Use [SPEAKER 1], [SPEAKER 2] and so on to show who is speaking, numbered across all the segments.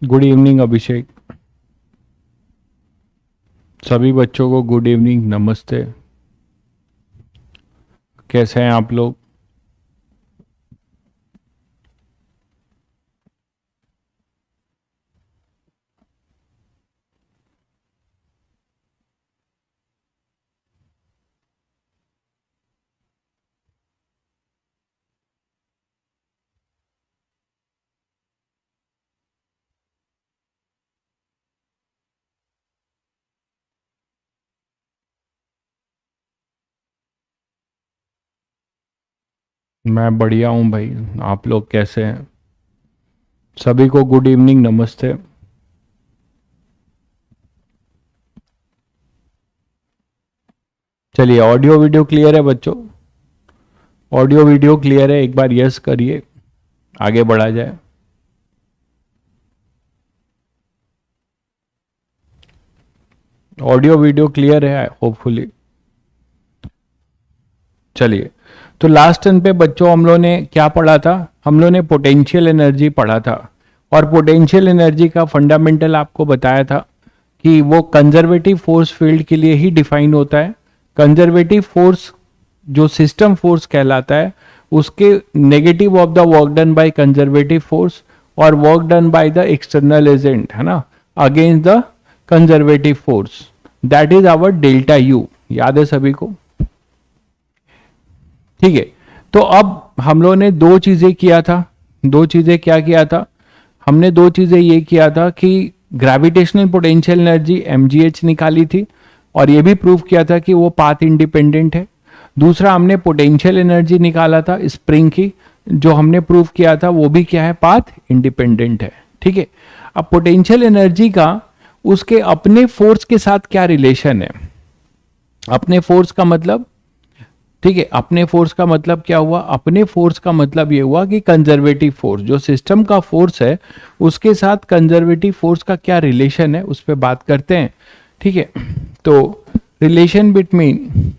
[SPEAKER 1] Good evening अभिषेक। सभी बच्चों को गुड इवनिंग, नमस्ते। कैसे हैं आप लोग? मैं बढ़िया हूं भाई। आप लोग कैसे हैं? सभी को गुड इवनिंग, नमस्ते। चलिए, ऑडियो वीडियो क्लियर है बच्चों? ऑडियो वीडियो क्लियर है? एक बार यस करिए, आगे बढ़ा जाए। ऑडियो वीडियो क्लियर है होपफुली। चलिए, तो लास्ट टर्न पे बच्चों हम लोगों ने क्या पढ़ा था? हम लोगों ने पोटेंशियल एनर्जी पढ़ा था, और पोटेंशियल एनर्जी का फंडामेंटल आपको बताया था कि वो कंजर्वेटिव फोर्स फील्ड के लिए ही डिफाइन होता है। कंजर्वेटिव फोर्स जो सिस्टम फोर्स कहलाता है, उसके negative of the work done by conservative force और work done by the external agent, है ना, against the conservative force, that is our delta U. याद है सभी को? ठीक है। तो अब हम लोगों ने दो चीजें किया था। दो चीजें क्या किया था? हमने दो चीजें ये किया था कि ग्रेविटेशनल पोटेंशियल एनर्जी mgh निकाली थी, और ये भी प्रूव किया था कि वो पाथ इंडिपेंडेंट है। दूसरा, हमने पोटेंशियल एनर्जी निकाला था स्प्रिंग की, जो हमने प्रूव किया था वो भी क्या है, पाथ इंडिपेंडेंट है। ठीक है। अब पोटेंशियल एनर्जी का उसके अपने फोर्स के साथ क्या रिलेशन है? अपने फोर्स का मतलब, ठीक है, अपने फोर्स का मतलब क्या हुआ? अपने फोर्स का मतलब ये हुआ कि कंजर्वेटिव फोर्स जो सिस्टम का फोर्स है, उसके साथ कंजर्वेटिव फोर्स का क्या रिलेशन है, उस पर बात करते हैं। ठीक है। तो relation between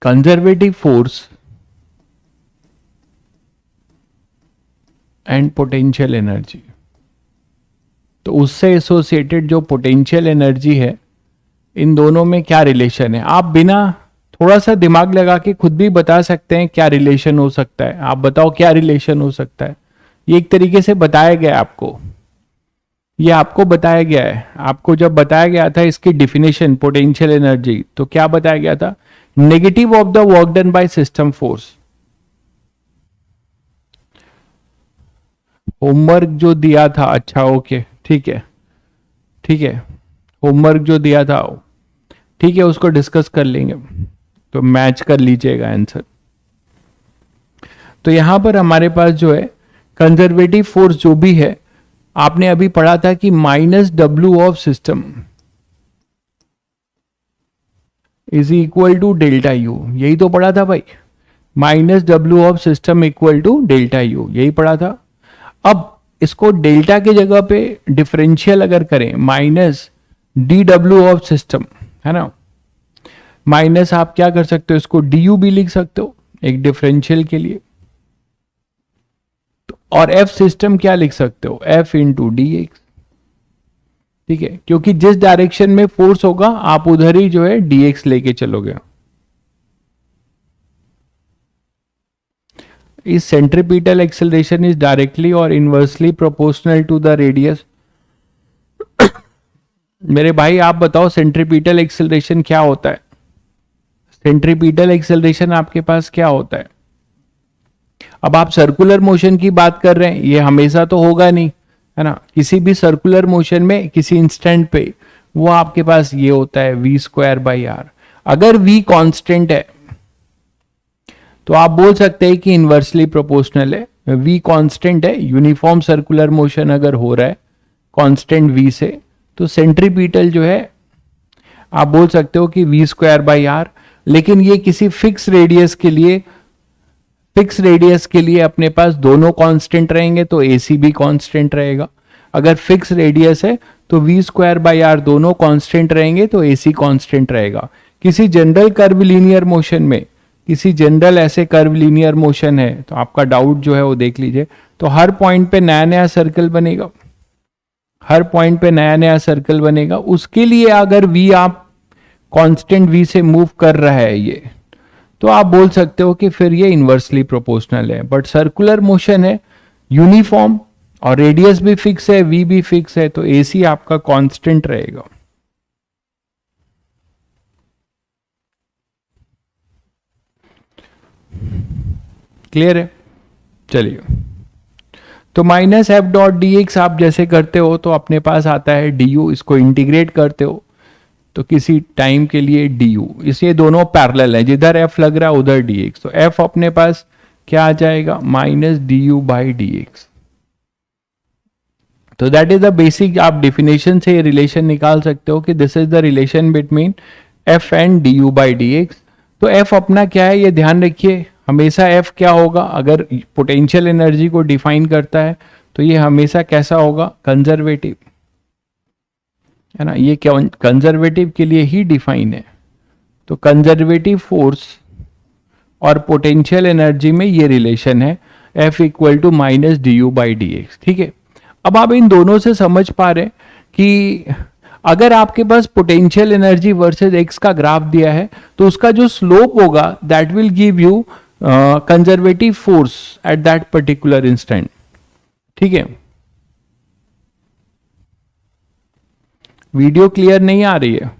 [SPEAKER 1] conservative force and potential energy, तो उससे एसोसिएटेड जो पोटेंशियल एनर्जी है, इन दोनों में क्या रिलेशन है? आप बिना थोड़ा सा दिमाग लगा के खुद भी बता सकते हैं क्या रिलेशन हो सकता है। आप बताओ क्या रिलेशन हो सकता है? ये एक तरीके से बताया गया है आपको, ये आपको बताया गया है। आपको जब बताया गया था इसकी डिफिनेशन पोटेंशियल एनर्जी, तो क्या बताया गया था? Negative of the work done by system force. Homework जो दिया था, अच्छा ओके, ठीक है, ठीक है, होमवर्क जो दिया था, ठीक है, उसको डिस्कस कर लेंगे, तो मैच कर लीजिएगा आंसर। तो यहां पर हमारे पास जो है कंजर्वेटिव फोर्स जो भी है, आपने अभी पढ़ा था कि minus W of system is equal to delta U. यही तो पढ़ा था भाई, minus W of system equal to delta U, यही पढ़ा था। अब इसको डेल्टा की जगह पे डिफरेंशियल अगर करें, minus D W of system, है ना, माइनस आप क्या कर सकते हो, इसको डी यू भी लिख सकते हो एक डिफरेंशियल के लिए। तो और एफ सिस्टम क्या लिख सकते हो, एफ इंटू डी एक्स। ठीक है, क्योंकि जिस डायरेक्शन में फोर्स होगा आप उधर ही जो है डी एक्स लेके चलोगे। इस सेंट्रीपिटल एक्सेलरेशन इज डायरेक्टली और inversely proportional to the radius. मेरे भाई आप बताओ सेंट्रीपिटल एक्सेलरेशन क्या होता है? सेंट्रीपिटल एक्सेलरेशन आपके पास क्या होता है? अब आप सर्कुलर मोशन की बात कर रहे हैं, ये हमेशा तो होगा नहीं, है ना। किसी भी सर्कुलर मोशन में किसी इंस्टेंट पे वो आपके पास ये होता है वी स्क्वायर बाई आर। अगर वी कांस्टेंट है तो आप बोल सकते हैं कि इनवर्सली प्रोपोर्शनल है। वी कांस्टेंट है, यूनिफॉर्म सर्कुलर मोशन अगर हो रहा है कांस्टेंट वी से, तो सेंट्रीपिटल जो है आप बोल सकते हो कि वी स्क्वायर बाई आर। लेकिन ये किसी फिक्स रेडियस के लिए अपने पास दोनों कांस्टेंट रहेंगे, तो एसी भी कांस्टेंट रहेगा। अगर फिक्स रेडियस है तो वी स्क्वायर बाई आर दोनों कांस्टेंट रहेंगे, तो एसी कांस्टेंट रहेगा। किसी जनरल कर्व लीनियर मोशन में, किसी जनरल ऐसे कर्व लीनियर मोशन है तो आपका डाउट जो है वो देख लीजिए, तो हर पॉइंट पे नया नया सर्कल बनेगा, हर पॉइंट पे नया नया सर्कल बनेगा। उसके लिए अगर वी आप कांस्टेंट वी से मूव कर रहा है ये, तो आप बोल सकते हो कि फिर ये इन्वर्सली प्रोपोर्शनल है। बट सर्कुलर मोशन है, यूनिफॉर्म, और रेडियस भी फिक्स है, वी भी फिक्स है, तो एसी आपका कांस्टेंट रहेगा। क्लियर है? चलिए, तो minus F dot D x आप जैसे करते हो तो अपने पास आता है डी यू, इसको इंटीग्रेट करते हो तो किसी टाइम के लिए डी यू, इसलिए दोनों पैरेलल है, जिधर एफ लग रहा है उधर डी एक्स, तो एफ अपने पास क्या आ जाएगा, minus D U by D X. तो दैट इज द बेसिक, आप डिफिनेशन से ये रिलेशन निकाल सकते हो कि this is the relation between F and D U by D X. तो एफ अपना क्या है ये ध्यान रखिए, हमेशा एफ क्या होगा, अगर पोटेंशियल एनर्जी को डिफाइन करता है तो ये हमेशा कैसा होगा, कंजर्वेटिव, है ना, ये क्या कंजर्वेटिव के लिए ही डिफाइन है। तो कंजर्वेटिव फोर्स और पोटेंशियल एनर्जी में ये रिलेशन है, F equal to minus D U by D X. ठीक है, अब आप इन दोनों से समझ पा रहे हैं कि अगर आपके पास पोटेंशियल एनर्जी वर्सेस एक्स का ग्राफ दिया है तो उसका जो स्लोप होगा that will give you conservative force at that particular instant. ठीक है, वीडियो क्लियर नहीं आ रही है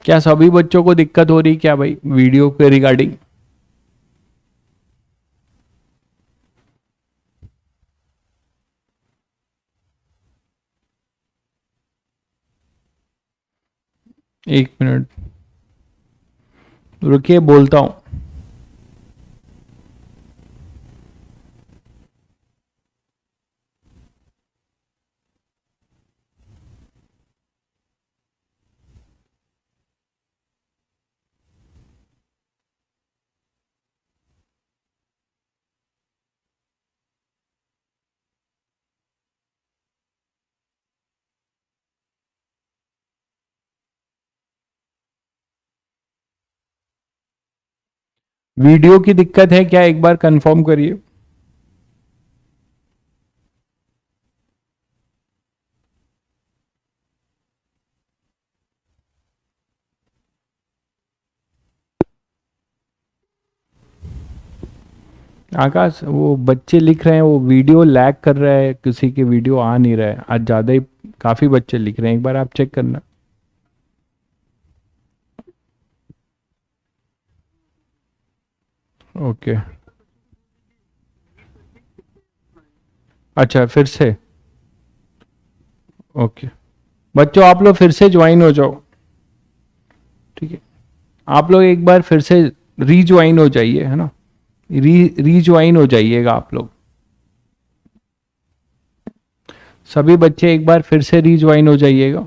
[SPEAKER 1] क्या? सभी बच्चों को दिक्कत हो रही क्या भाई वीडियो के रिगार्डिंग? एक मिनट रुकिए, बोलता हूं। वीडियो की दिक्कत है क्या, एक बार कंफर्म करिए। आकाश, वो बच्चे लिख रहे हैं, वो वीडियो लैग कर रहा है, किसी के वीडियो आ नहीं रहा है आज, ज़्यादा ही काफ़ी बच्चे लिख रहे हैं, एक बार आप चेक करना। ओके, अच्छा फिर से, ओके बच्चों आप लोग फिर से ज्वाइन हो जाओ। ठीक है, आप लोग एक बार फिर से रीज्वाइन हो जाइए, है ना, रीज्वाइन हो जाइएगा आप लोग, सभी बच्चे एक बार फिर से रीज्वाइन हो जाइएगा।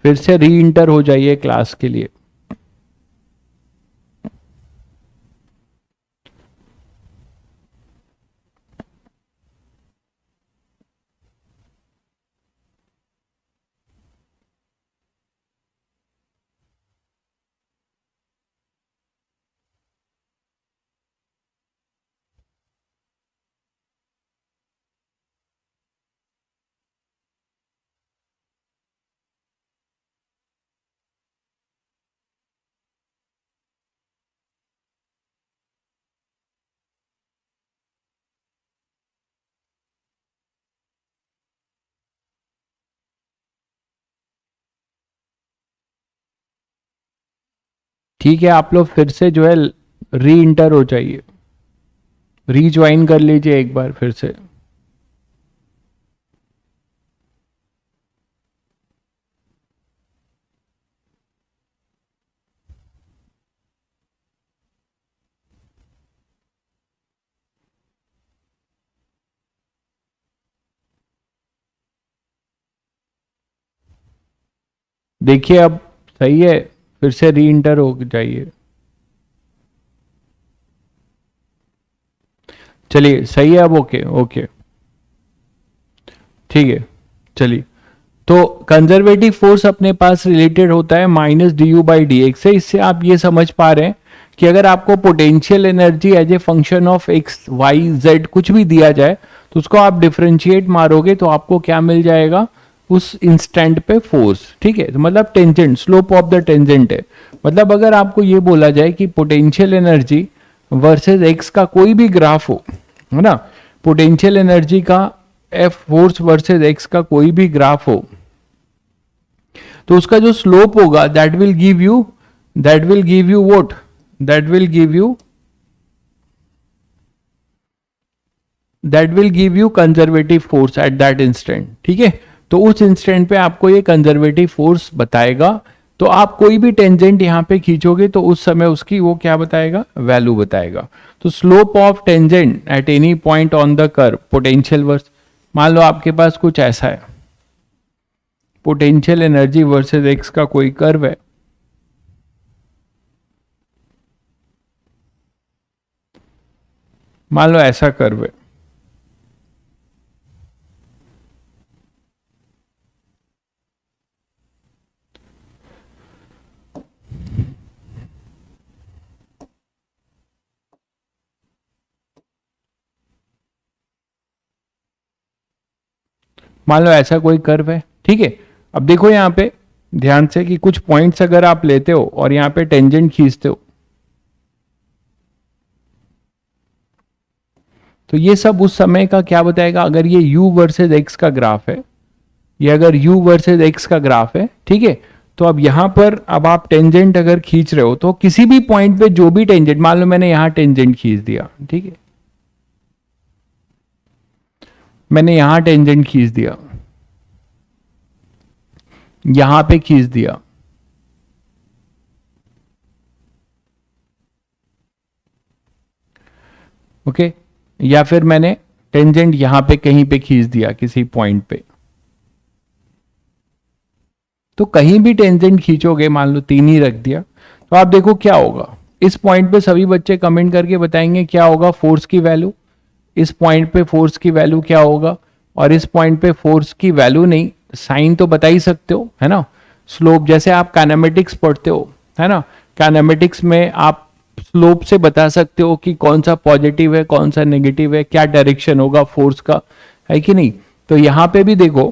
[SPEAKER 1] फिर से री इंटर हो जाइए क्लास के लिए। ठीक है, आप लोग फिर से जो है री इंटर हो जाइए, रीज्वाइन कर लीजिए एक बार फिर से। देखिए अब सही है, फिर से री इंटर हो जाइए। चलिए सही है अब, ओके ओके ठीक है। चलिए, तो कंजर्वेटिव फोर्स अपने पास रिलेटेड होता है minus D U by D x से। इससे आप ये समझ पा रहे हैं कि अगर आपको potential energy as a function of X Y Z कुछ भी दिया जाए तो उसको आप डिफरेंशिएट मारोगे तो आपको क्या मिल जाएगा, उस इंस्टेंट पे फोर्स। ठीक है, तो मतलब tangent, slope of the tangent है। मतलब अगर आपको ये बोला जाए कि पोटेंशियल एनर्जी वर्सेस एक्स का कोई भी ग्राफ हो, है ना, पोटेंशियल एनर्जी का एफ फोर्स वर्सेस एक्स का कोई भी ग्राफ हो, तो उसका जो स्लोप होगा that will give you what, that will give you conservative force at that instant. ठीक है, तो उस इंस्टेंट पे आपको ये कंजर्वेटिव फोर्स बताएगा। तो आप कोई भी टेंजेंट यहां पे खींचोगे तो उस समय उसकी वो क्या बताएगा, वैल्यू बताएगा। तो slope of tangent at any point on the curve potential versus, मान लो आपके पास कुछ ऐसा है, पोटेंशियल एनर्जी वर्सेस एक्स का कोई कर्व है, मान लो ऐसा कर्व है। मान लो ऐसा कोई कर्व है। ठीक है, अब देखो यहां पे ध्यान से कि कुछ पॉइंट्स अगर आप लेते हो और यहां पे टेंजेंट खींचते हो तो ये सब उस समय का क्या बताएगा। अगर ये u वर्सेज x का ग्राफ है, ये अगर u वर्सेज x का ग्राफ है, ठीक है, तो अब यहां पर अब आप टेंजेंट अगर खींच रहे हो तो किसी भी पॉइंट पे जो भी टेंजेंट, मान लो मैंने यहां टेंजेंट खींच दिया, ठीक है, मैंने यहां टेंजेंट खींच दिया, यहां पे खींच दिया, ओके, या फिर मैंने टेंजेंट यहां पे कहीं पे खींच दिया किसी पॉइंट पे, तो कहीं भी टेंजेंट खींचोगे, मान लो 3 ही रख दिया, तो आप देखो क्या होगा। इस पॉइंट पे सभी बच्चे कमेंट करके बताएंगे क्या होगा फोर्स की वैल्यू, इस पॉइंट पे फोर्स की वैल्यू क्या होगा, और इस पॉइंट पे फोर्स की वैल्यू नहीं, साइन तो बता ही सकते हो, है ना, स्लोप, जैसे आप काइनेमेटिक्स पढ़ते हो, है ना, काइनेमेटिक्स में आप स्लोप से बता सकते हो कि कौन सा पॉजिटिव है कौन सा नेगेटिव है, क्या डायरेक्शन होगा फोर्स का, है कि नहीं। तो यहां पे भी देखो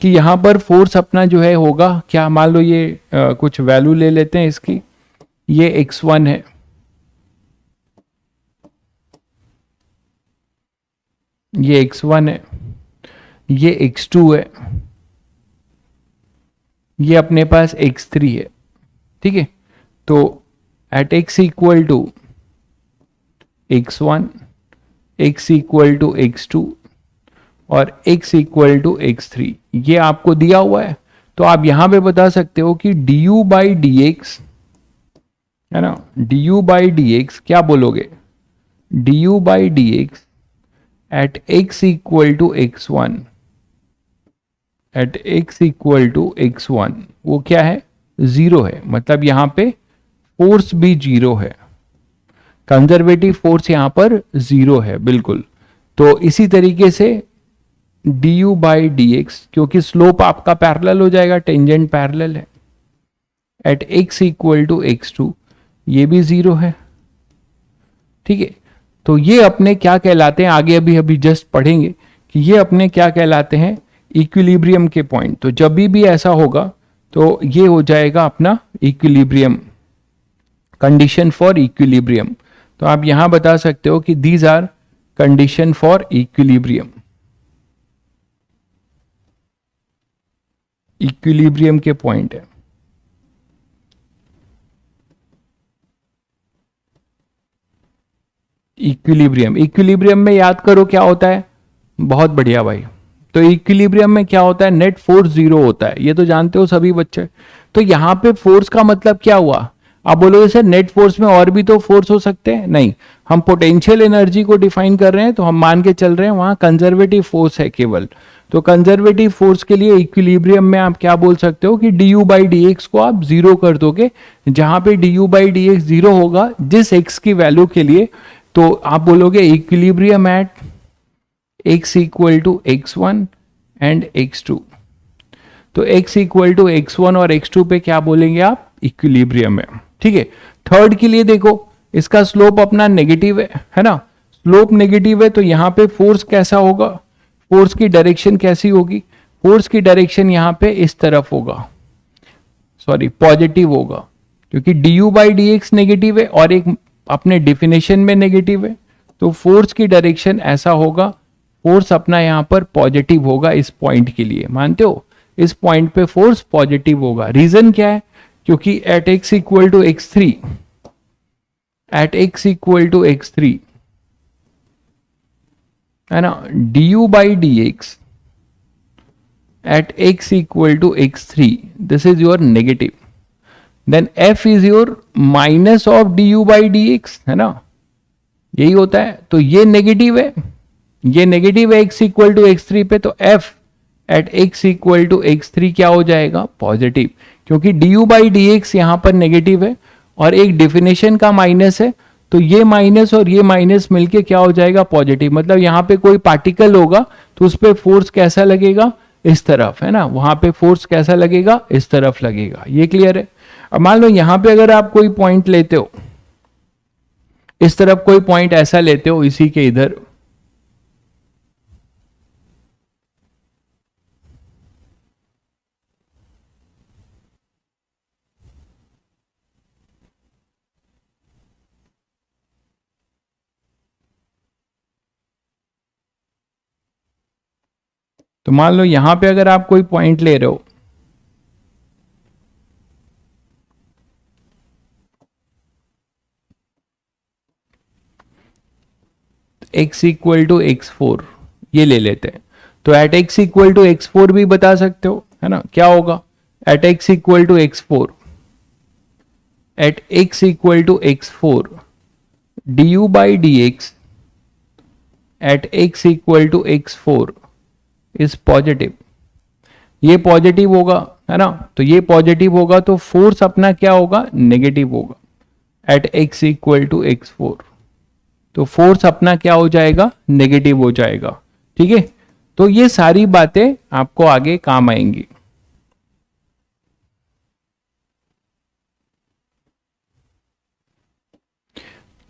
[SPEAKER 1] कि यहां पर फोर्स अपना जो है होगा क्या, मान लो ये कुछ वैल्यू ले लेते हैं इसकी, ये x1 है, ये x1 है, ये x2 है, ये अपने पास x3 है। ठीक है, तो at x equal to x1, x equal to x2 और x इक्वल टू x3 ये आपको दिया हुआ है। तो आप यहां पे बता सकते हो कि du बाई डी एक्स, है ना, du बाई डी एक्स क्या बोलोगे, du by D X at x equal to x1, at x equal to x1 वो क्या है, 0 है। मतलब यहां पे फोर्स भी 0 है, कंजर्वेटिव फोर्स यहां पर 0 है बिल्कुल। तो इसी तरीके से du बाई डी एक्स, क्योंकि स्लोप आपका पैरेलल हो जाएगा, टेंजेंट पैरेलल है, at x equal to x2 ये भी 0 है। ठीक है, तो ये अपने क्या कहलाते हैं, आगे अभी जस्ट पढ़ेंगे कि ये अपने क्या कहलाते हैं, इक्विलिब्रियम के पॉइंट। तो जब भी ऐसा होगा तो ये हो जाएगा अपना इक्विलिब्रियम, कंडीशन फॉर इक्विलिब्रियम। तो आप यहां बता सकते हो कि these are condition for equilibrium, equilibrium के पॉइंट है। इक्विलिब्रियम में याद करो क्या होता है, बहुत बढ़िया भाई। तो इक्विलिब्रियम में क्या होता है, नेट फोर्स 0 होता है, ये तो जानते हो सभी बच्चे। तो यहां पे फोर्स का मतलब क्या हुआ, आप बोलोगे सर नेट फोर्स में और भी तो फोर्स हो सकते हैं, नहीं, हम पोटेंशियल एनर्जी को डिफाइन कर रहे हैं तो हम मान के चल रहे हैं वहां कंजर्वेटिव फोर्स है केवल। तो कंजर्वेटिव फोर्स के लिए इक्विलिब्रियम में आप क्या बोल सकते हो कि du बाई डी एक्स को आप जीरो कर दोगे, जहां पे du by D x zero होगा जिस x की वैल्यू के लिए, तो आप बोलोगे equilibrium at x equal to x1 and x2। तो x इक्वल टू x1 और x2 पे क्या बोलेंगे आप, इक्विलिब्रियम है। ठीक है, थर्ड के लिए देखो, इसका स्लोप अपना नेगेटिव है ना, स्लोप नेगेटिव है तो यहाँ पे फोर्स कैसा होगा, फोर्स की डायरेक्शन कैसी होगी, फोर्स की डायरेक्शन यहाँ पे इस तरफ होगा, सॉरी पॉजिटिव होगा, क्योंकि du by D x negative है और एक अपने डिफिनेशन में नेगेटिव है, तो फोर्स की डायरेक्शन ऐसा होगा, फोर्स अपना यहाँ पर पॉजिटिव होगा इस पॉइंट के लिए, मानते हो, इस पॉइंट पे फोर्स पॉजिटिव होगा। रीजन क्या है, क्योंकि at x equal to x3, at x equal to x3 है ना, du by D X at x equal to x3, this is your negative, then f is your minus of du by D X, है ना, यही होता है। तो ये negative है, ये नेगेटिव है x इक्वल टू x3 पे, तो f at x equal to x3 क्या हो जाएगा, पॉजिटिव, क्योंकि du बाई डी एक्स यहां पर नेगेटिव है और एक डिफिनेशन का माइनस है, तो ये माइनस और ये माइनस मिलके क्या हो जाएगा, पॉजिटिव। मतलब यहाँ पे कोई पार्टिकल होगा तो उस पर फोर्स कैसा लगेगा, इस तरफ, है ना, वहां पे फोर्स कैसा लगेगा, इस तरफ लगेगा। ये क्लियर है। अब मान लो यहाँ पे अगर आप कोई पॉइंट लेते हो, इस तरफ कोई पॉइंट ऐसा लेते हो, इसी के इधर, तो मान लो यहां पे अगर आप कोई पॉइंट ले रहे हो, x इक्वल टू x4 ये ले लेते हैं, तो at x equal to x4 भी बता सकते हो, है ना, क्या होगा, at x equal to x4, at x equal to x4 du by D X at x equal to x4 is positive, ये पॉजिटिव होगा, है ना, तो ये पॉजिटिव होगा तो फोर्स अपना क्या होगा, नेगेटिव होगा at x equal to x4, तो फोर्स अपना क्या हो जाएगा, नेगेटिव हो जाएगा। ठीक है, तो ये सारी बातें आपको आगे काम आएंगी।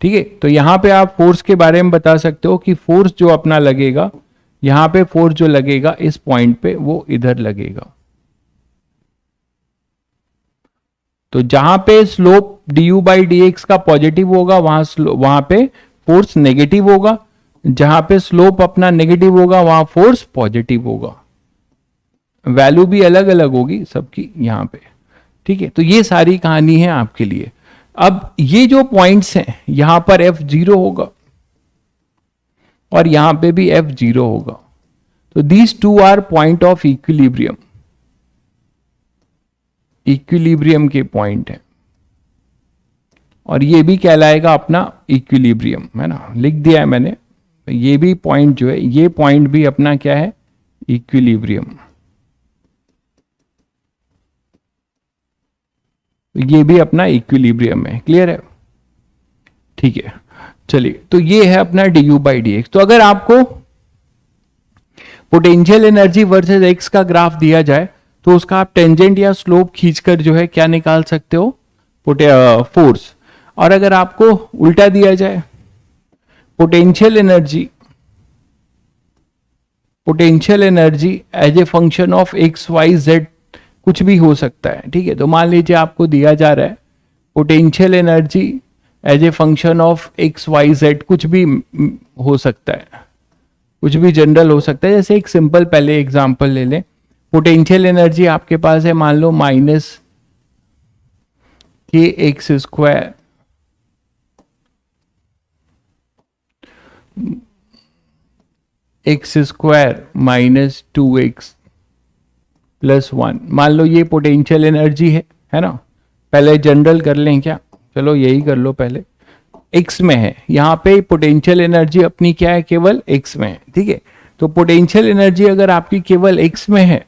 [SPEAKER 1] ठीक है, तो यहां पे आप फोर्स के बारे में बता सकते हो कि फोर्स जो अपना लगेगा, यहां पे फोर्स जो लगेगा इस पॉइंट पे, वो इधर लगेगा। तो जहां पे slope du by D x का पॉजिटिव होगा, वहां पे फोर्स नेगेटिव होगा, जहां पे स्लोप अपना नेगेटिव होगा वहां फोर्स पॉजिटिव होगा, वैल्यू भी अलग अलग होगी सबकी यहां पे। ठीक है, तो ये सारी कहानी है आपके लिए। अब ये जो पॉइंट्स हैं, यहां पर F0 होगा और यहां पे भी F0 होगा, तो these two are point of equilibrium, equilibrium के पॉइंट है, और ये भी कहलाएगा अपना इक्विलिब्रियम, है ना, लिख दिया है मैंने, ये भी पॉइंट जो है, ये पॉइंट भी अपना क्या है, इक्विलिब्रियम, ये भी अपना इक्विलिब्रियम है। क्लियर है, ठीक है, चलिए, तो ये है अपना du बाई डी एक्स। तो अगर आपको पोटेंशियल एनर्जी वर्सेस एक्स का ग्राफ दिया जाए तो उसका आप टेंजेंट या स्लोप खींचकर जो है क्या निकाल सकते हो, फोर्स। और अगर आपको उल्टा दिया जाए, potential energy as a function of X Y Z कुछ भी हो सकता है। ठीक है, तो मान लीजिए आपको दिया जा रहा है potential energy as a function of X Y Z, कुछ भी हो सकता है, कुछ भी जनरल हो सकता है। जैसे एक सिंपल पहले एग्जांपल ले लें, पोटेंशियल एनर्जी आपके पास है मान लो माइनस के x square x square minus 2x plus 1, मान लो ये पोटेंशियल एनर्जी है ना, पहले जनरल कर लें क्या? चलो यही कर लो पहले। एक्स में है, यहाँ पे पोटेंशियल एनर्जी अपनी क्या है, केवल एक्स में है, ठीक है। तो पोटेंशियल एनर्जी अगर आपकी केवल एक्स में है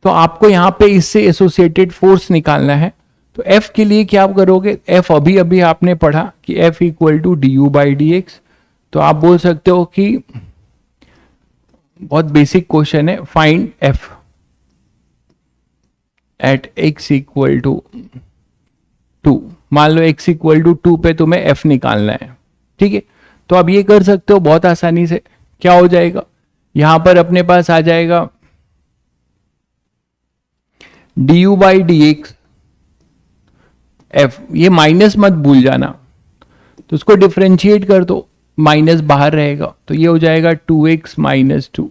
[SPEAKER 1] तो आपको यहां पे इससे एसोसिएटेड फोर्स निकालना है। तो F के लिए क्या आप करोगे, F अभी अभी आपने पढ़ा कि F equal to D U by D X. तो आप बोल सकते हो कि बहुत बेसिक क्वेश्चन है, find F at x equal to 2। मान लो x इक्वल टू 2 पे तुम्हें F निकालना है, ठीक है। तो अब ये कर सकते हो बहुत आसानी से। क्या हो जाएगा, यहां पर अपने पास आ जाएगा D U by D x F, ये माइनस मत भूल जाना, तो उसको डिफ्रेंशिएट कर दो, माइनस बाहर रहेगा, तो ये हो जाएगा 2x माइनस 2,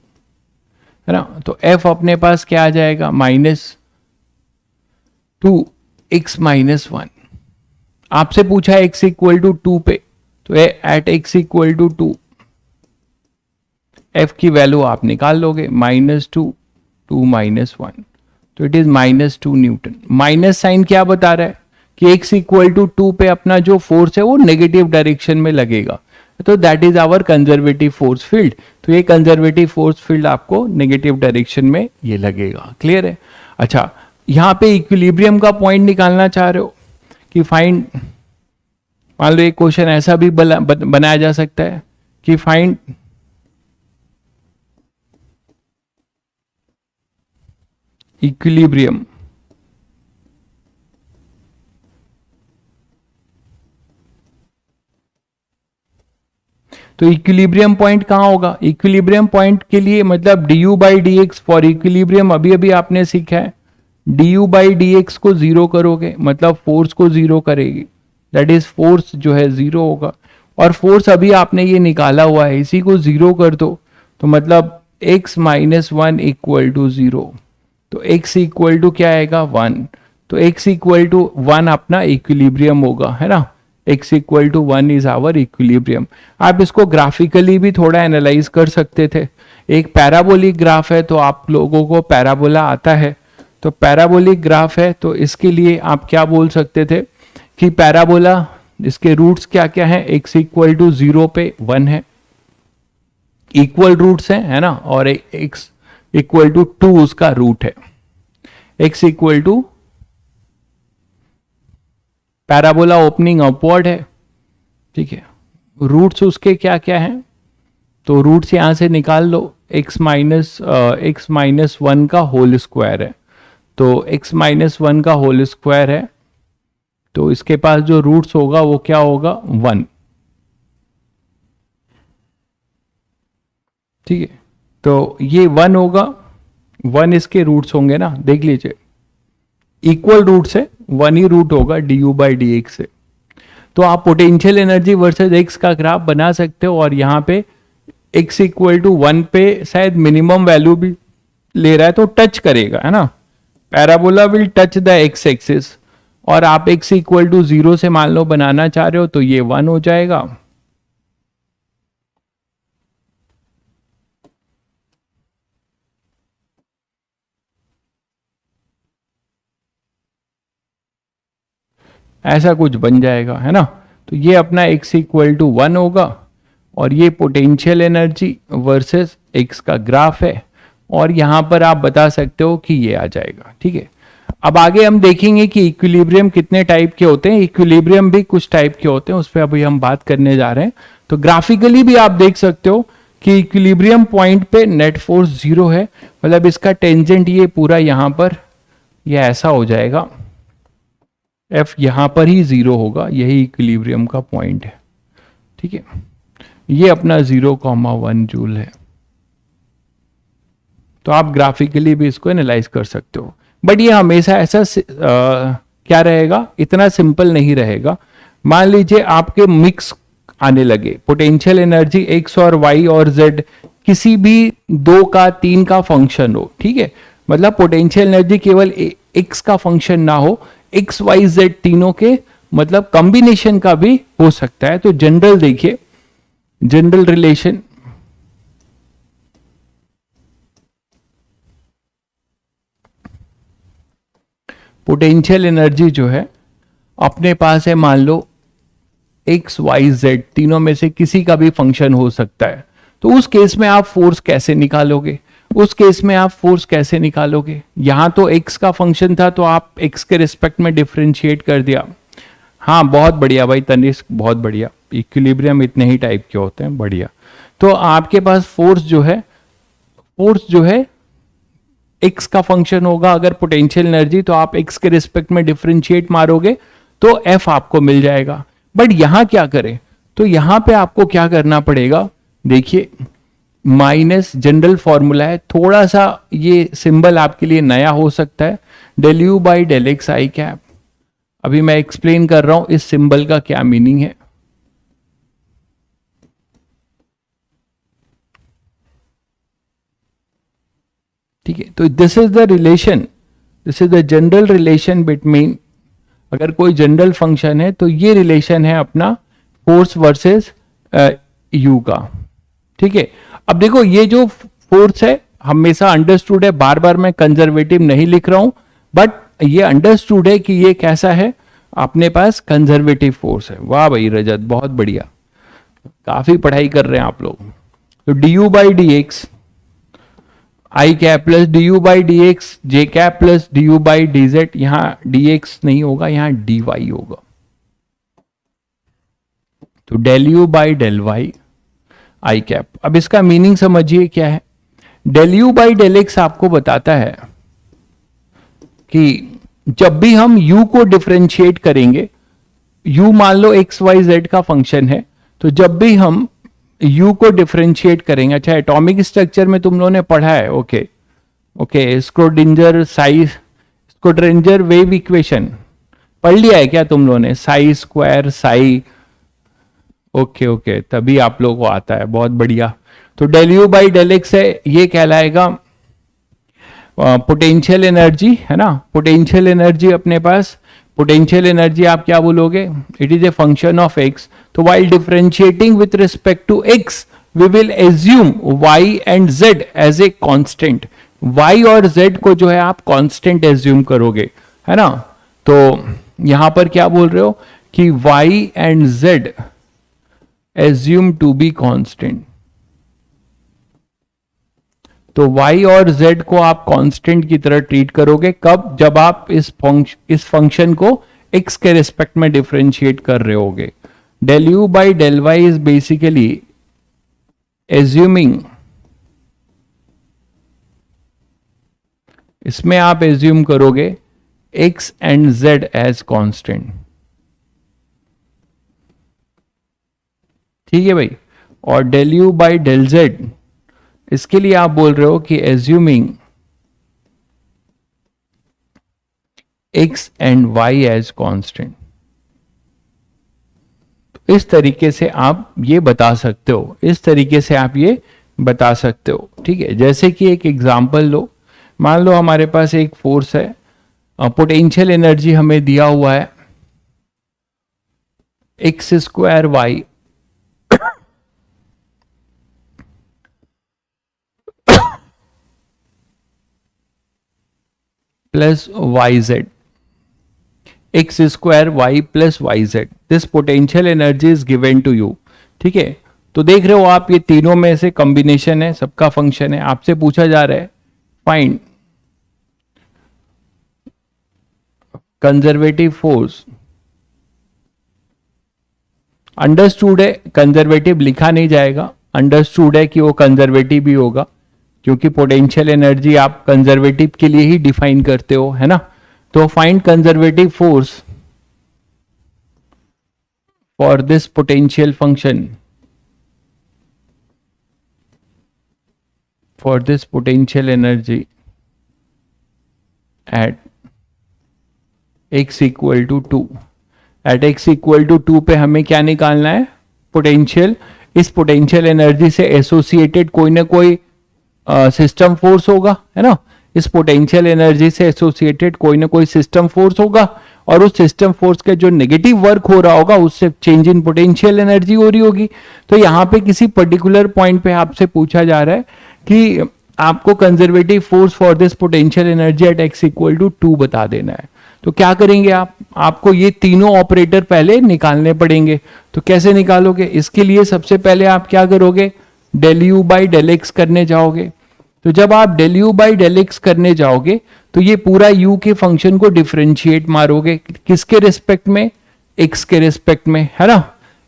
[SPEAKER 1] है ना। तो f अपने पास क्या आ जाएगा, माइनस 2x माइनस 1। आपसे पूछा x इक्वल टू 2 पे, तो at x equal to 2 f की वैल्यू आप निकाल लोगे, माइनस 2 माइनस 1, तो it is minus 2 newton. Minus sign क्या बता रहा है कि x इक्वल टू 2 पे अपना जो फोर्स है वो नेगेटिव डायरेक्शन में लगेगा, तो that is our conservative force field. तो ये कंजर्वेटिव फोर्स फील्ड आपको नेगेटिव डायरेक्शन में ये लगेगा। क्लियर है? अच्छा, यहां पे इक्विलिब्रियम का पॉइंट निकालना चाह रहे हो कि फाइंड, मान लो एक क्वेश्चन ऐसा भी बनाया जा सकता है कि फाइंड इक्विलिब्रियम तो इक्विलिब्रियम पॉइंट कहां होगा, इक्विलिब्रियम पॉइंट के लिए मतलब D U by D x for equilibrium अभी अभी आपने सीखा है, D U by D x को जीरो करोगे मतलब फोर्स को जीरो करेगी, दैट इज फोर्स जो है जीरो होगा। और फोर्स अभी आपने ये निकाला हुआ है, इसी को जीरो कर दो तो मतलब x माइनस 1 इक्वल टू 0, तो x इक्वल टू क्या आएगा 1, तो x इक्वल टू 1 अपना इक्विलिब्रियम होगा, है ना। x equal to 1 is our equilibrium. आप इसको ग्राफिकली भी थोड़ा एनालाइज कर सकते थे। एक पैराबोलिक ग्राफ है, तो आप लोगों को पैराबोला आता है, तो पैराबोलिक ग्राफ है तो इसके लिए आप क्या बोल सकते थे कि पैराबोला, इसके रूट्स क्या क्या है, x इक्वल टू 0 पे 1 है, इक्वल रूट्स है ना, और x इक्वल टू 2 उसका रूट है। x equal to parabola opening upward है, ठीक है। रूट्स उसके क्या क्या हैं, तो रूट्स यहां से निकाल लो, x माइनस 1 का होल स्क्वायर है, तो x माइनस 1 का होल स्क्वायर है, तो इसके पास जो रूट्स होगा वो क्या होगा 1, ठीक है। तो ये 1 होगा, 1 इसके रूट्स होंगे ना, देख लीजिए इक्वल रूट्स है, 1 ही रूट होगा D U by D x से। तो आप पोटेंशियल एनर्जी वर्सेस एक्स का ग्राफ बना सकते हो, और यहां पे x इक्वल टू 1 पे शायद मिनिमम वैल्यू भी ले रहा है तो टच करेगा, है ना। Parabola will touch the x axis, और आप x इक्वल टू 0 से मान लो बनाना चाह रहे हो तो ये 1 हो जाएगा। ऐसा कुछ बन जाएगा, है ना। तो ये अपना x इक्वल टू 1 होगा, और ये पोटेंशियल एनर्जी वर्सेस x का ग्राफ है, और यहां पर आप बता सकते हो कि ये आ जाएगा, ठीक है। अब आगे हम देखेंगे कि इक्विलिब्रियम कितने टाइप के होते हैं, इक्विलिब्रियम भी कुछ टाइप के होते हैं, उस पर अभी हम बात करने जा रहे हैं। तो ग्राफिकली भी आप देख सकते हो कि इक्विलिब्रियम पॉइंट पे नेट फोर्स 0 है, मतलब इसका टेंजेंट ये पूरा यहां पर ये ऐसा हो जाएगा, F यहां पर ही 0 होगा, यही इक्विलिब्रियम का पॉइंट है, ठीक है। ये अपना 0,1 जूल है। तो आप ग्राफिकली भी इसको एनालाइज कर सकते हो, बट ये हमेशा ऐसा क्या रहेगा, इतना सिंपल नहीं रहेगा। मान लीजिए आपके मिक्स आने लगे, पोटेंशियल एनर्जी x और y और z किसी भी 2 का 3 का फंक्शन हो, ठीक है, मतलब पोटेंशियल एनर्जी केवल x का फंक्शन ना हो, x y z तीनों के मतलब कॉम्बिनेशन का भी हो सकता है। तो जनरल देखिए, जनरल रिलेशन पोटेंशियल एनर्जी जो है अपने पास है, मान लो एक्स वाई जेड, तीनों में से किसी का भी फंक्शन हो सकता है, तो उस केस में आप फोर्स कैसे निकालोगे? उस केस में आप फोर्स कैसे निकालोगे? यहां तो एक्स का फंक्शन था तो आप एक्स के रिस्पेक्ट में डिफरेंशिएट कर दिया। हाँ, बहुत बढ़िया भाई तनिष्क, बहुत बढ़िया। इक्विलिब्रियम इतने ही टाइप के होते हैं, बढ़िया। तो आपके पास फोर्स जो है एक्स का फंक्शन होगा। अगर पोटेंशियल एनर्जी तो आप एक्स के रिस्पेक्ट में डिफरेंशिएट मारोगे तो एफ आपको मिल जाएगा। बट यहां क्या करें? तो यहां पे आपको क्या करना पड़ेगा? देखिए, माइनस जनरल फॉर्मूला है, थोड़ा सा ये सिंबल आपके लिए नया हो सकता है, del U by del X I cap. अभी मैं एक्सप्लेन कर रहा हूं इस सिंबल का क्या मीनिंग है। ठीक है, तो this is the relation, this is the general relation between, अगर कोई जनरल फंक्शन है तो ये रिलेशन है अपना फोर्स वर्सेस यू का। ठीक है, अब देखो ये जो फोर्स है हमेशा अंडरस्टूड है, बार बार मैं कंजर्वेटिव नहीं लिख रहा हूं, बट ये अंडरस्टूड है कि ये कैसा है, अपने पास कंजर्वेटिव फोर्स है। वाह भाई रजत, बहुत बढ़िया, काफी पढ़ाई कर रहे हैं आप लोग। तो D U by D X I cap plus D U by D X J cap plus D U by D Z, यहां डी एक्स नहीं होगा, यहां डी वाई होगा। तो del U by del Y I cap. अब इसका meaning समझिए क्या है। Del U by del X आपको बताता है कि जब भी हम u को डिफरेंशिएट करेंगे, u मान लो एक्स वाई जेड का फंक्शन है, तो जब भी हम u को डिफरेंशिएट करेंगे, अच्छा एटॉमिक स्ट्रक्चर में तुम लोगों ने पढ़ा है, ओके स्क्रोडिंजर वेव इक्वेशन पढ़ लिया है क्या तुम लोगों ने? साई स्क्वायर साई, ओके तभी आप लोगों को आता है, बहुत बढ़िया। तो del U by del X है, ये कहलाएगा पोटेंशियल एनर्जी, है ना। पोटेंशियल एनर्जी अपने पास, पोटेंशियल एनर्जी आप क्या बोलोगे? It is a function of X. तो while differentiating with respect to X we will assume Y and Z as a constant. Y और जेड को जो है आप कांस्टेंट एज्यूम करोगे, है ना। तो यहां पर क्या बोल रहे हो कि Y and Z assume to be constant. तो y और z को आप कांस्टेंट की तरह ट्रीट करोगे, कब? जब आप इस फंक्शन को x के रिस्पेक्ट में डिफरेंशिएट कर रहे होगे। Del U by del Y is basically assuming, इसमें आप एज्यूम करोगे x and z as constant. ठीक है भाई। और del U by del Z, इसके लिए आप बोल रहे हो कि assuming x and y as constant. इस तरीके से आप ये बता सकते हो, इस तरीके से आप ये बता सकते हो। ठीक है, जैसे कि एक एग्जांपल लो, मान लो हमारे पास एक फोर्स है, पोटेंशियल एनर्जी हमें दिया हुआ है X square Y plus Y Z, X square Y plus Y Z, this potential energy is given to you. ठीक है, तो देख रहे हो आप ये तीनों में से कॉम्बिनेशन है, सबका फंक्शन है। आपसे पूछा जा रहा है फाइंड कंजर्वेटिव फोर्स। अंडरस्टूड है, कंजर्वेटिव लिखा नहीं जाएगा, अंडरस्टूड है कि वो कंजर्वेटिव भी होगा, क्योंकि पोटेंशियल एनर्जी आप कंजर्वेटिव के लिए ही डिफाइन करते हो, है ना। तो find conservative force for this potential function, for this potential energy at x equal to 2। At x equal to 2 पे हमें क्या निकालना है? पोटेंशियल। इस पोटेंशियल एनर्जी से एसोसिएटेड कोई ना कोई सिस्टम फोर्स होगा, है ना। इस पोटेंशियल एनर्जी से एसोसिएटेड कोई ना कोई सिस्टम फोर्स होगा, और उस सिस्टम फोर्स के जो नेगेटिव वर्क हो रहा होगा उससे चेंज इन पोटेंशियल एनर्जी हो रही होगी। तो यहाँ पे किसी पर्टिकुलर पॉइंट पे आपसे पूछा जा रहा है कि आपको conservative force for this potential energy at x equal to 2 बता देना है। तो क्या करेंगे आप, आपको ये तीनों ऑपरेटर पहले निकालने पड़ेंगे। तो कैसे निकालोगे, इसके लिए सबसे पहले आप क्या करोगे, del U by del X करने जाओगे। तो जब आप del U by del X करने जाओगे तो ये पूरा u के फंक्शन को डिफरेंशिएट मारोगे, किसके रिस्पेक्ट में, x के रिस्पेक्ट में, है ना,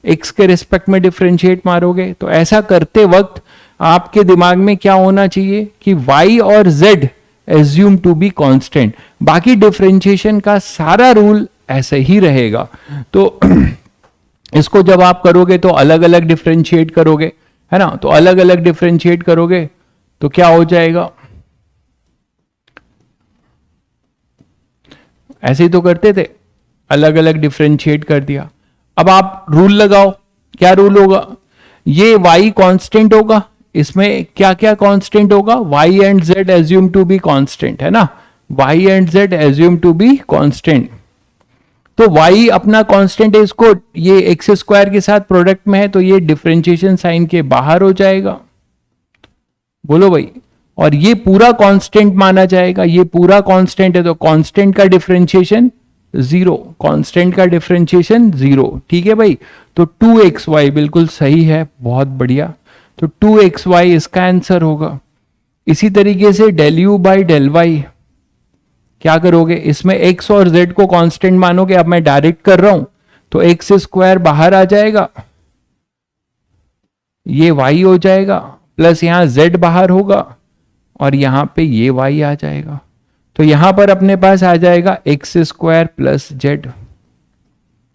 [SPEAKER 1] x के रिस्पेक्ट में डिफरेंशिएट मारोगे। तो ऐसा करते वक्त आपके दिमाग में क्या होना चाहिए कि y और z assume to be constant, बाकी डिफरेंशिएशन का सारा रूल ऐसे ही रहेगा। तो इसको जब आप करोगे तो अलग अलग डिफरेंशिएट करोगे, है ना, तो अलग अलग डिफरेंशिएट करोगे तो क्या हो जाएगा, ऐसे ही तो करते थे, अलग अलग डिफरेंशिएट कर दिया। अब आप रूल लगाओ, क्या रूल होगा, ये y कांस्टेंट होगा, इसमें क्या क्या कांस्टेंट होगा, y and z assume to be constant, है ना, y and z assume to be constant. तो y अपना कांस्टेंट है, इसको ये एक्स स्क्वायर के साथ प्रोडक्ट में है तो ये डिफरेंशिएशन साइन के बाहर हो जाएगा, बोलो भाई। और ये पूरा कांस्टेंट माना जाएगा, ये पूरा कांस्टेंट है तो कांस्टेंट का डिफरेंशिएशन जीरो, कांस्टेंट का डिफरेंशिएशन जीरो, ठीक है भाई। तो 2xy बिल्कुल सही है, बहुत बढ़िया। तो 2xy इसका आंसर होगा। इसी तरीके से del U by del Y क्या करोगे, इसमें x और z को कांस्टेंट मानोगे, अब मैं डायरेक्ट कर रहा हूं तो एक्स स्क्वायर बाहर आ जाएगा, ये y हो जाएगा, प्लस यहां z बाहर होगा और यहां पे ये y आ जाएगा। तो यहां पर अपने पास आ जाएगा X square plus Z,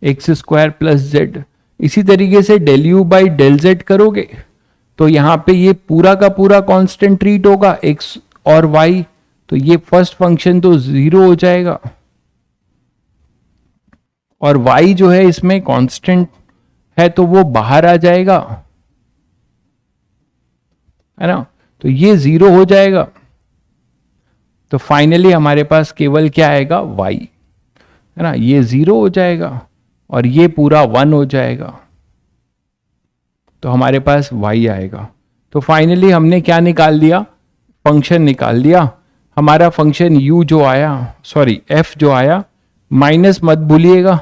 [SPEAKER 1] X square plus Z. इसी तरीके से del U by del Z करोगे तो यहां पे ये पूरा का पूरा कांस्टेंट ट्रीट होगा, x और y, तो ये फर्स्ट फंक्शन तो जीरो हो जाएगा और y जो है इसमें कांस्टेंट है तो वो बाहर आ जाएगा, है ना, तो ये जीरो हो जाएगा। तो फाइनली हमारे पास केवल क्या आएगा, y, है ना, ये जीरो हो जाएगा और ये पूरा 1 हो जाएगा, तो हमारे पास y आएगा। तो फाइनली हमने क्या निकाल दिया, फंक्शन निकाल दिया। हमारा फंक्शन u जो आया, सॉरी f जो आया, माइनस मत भूलिएगा,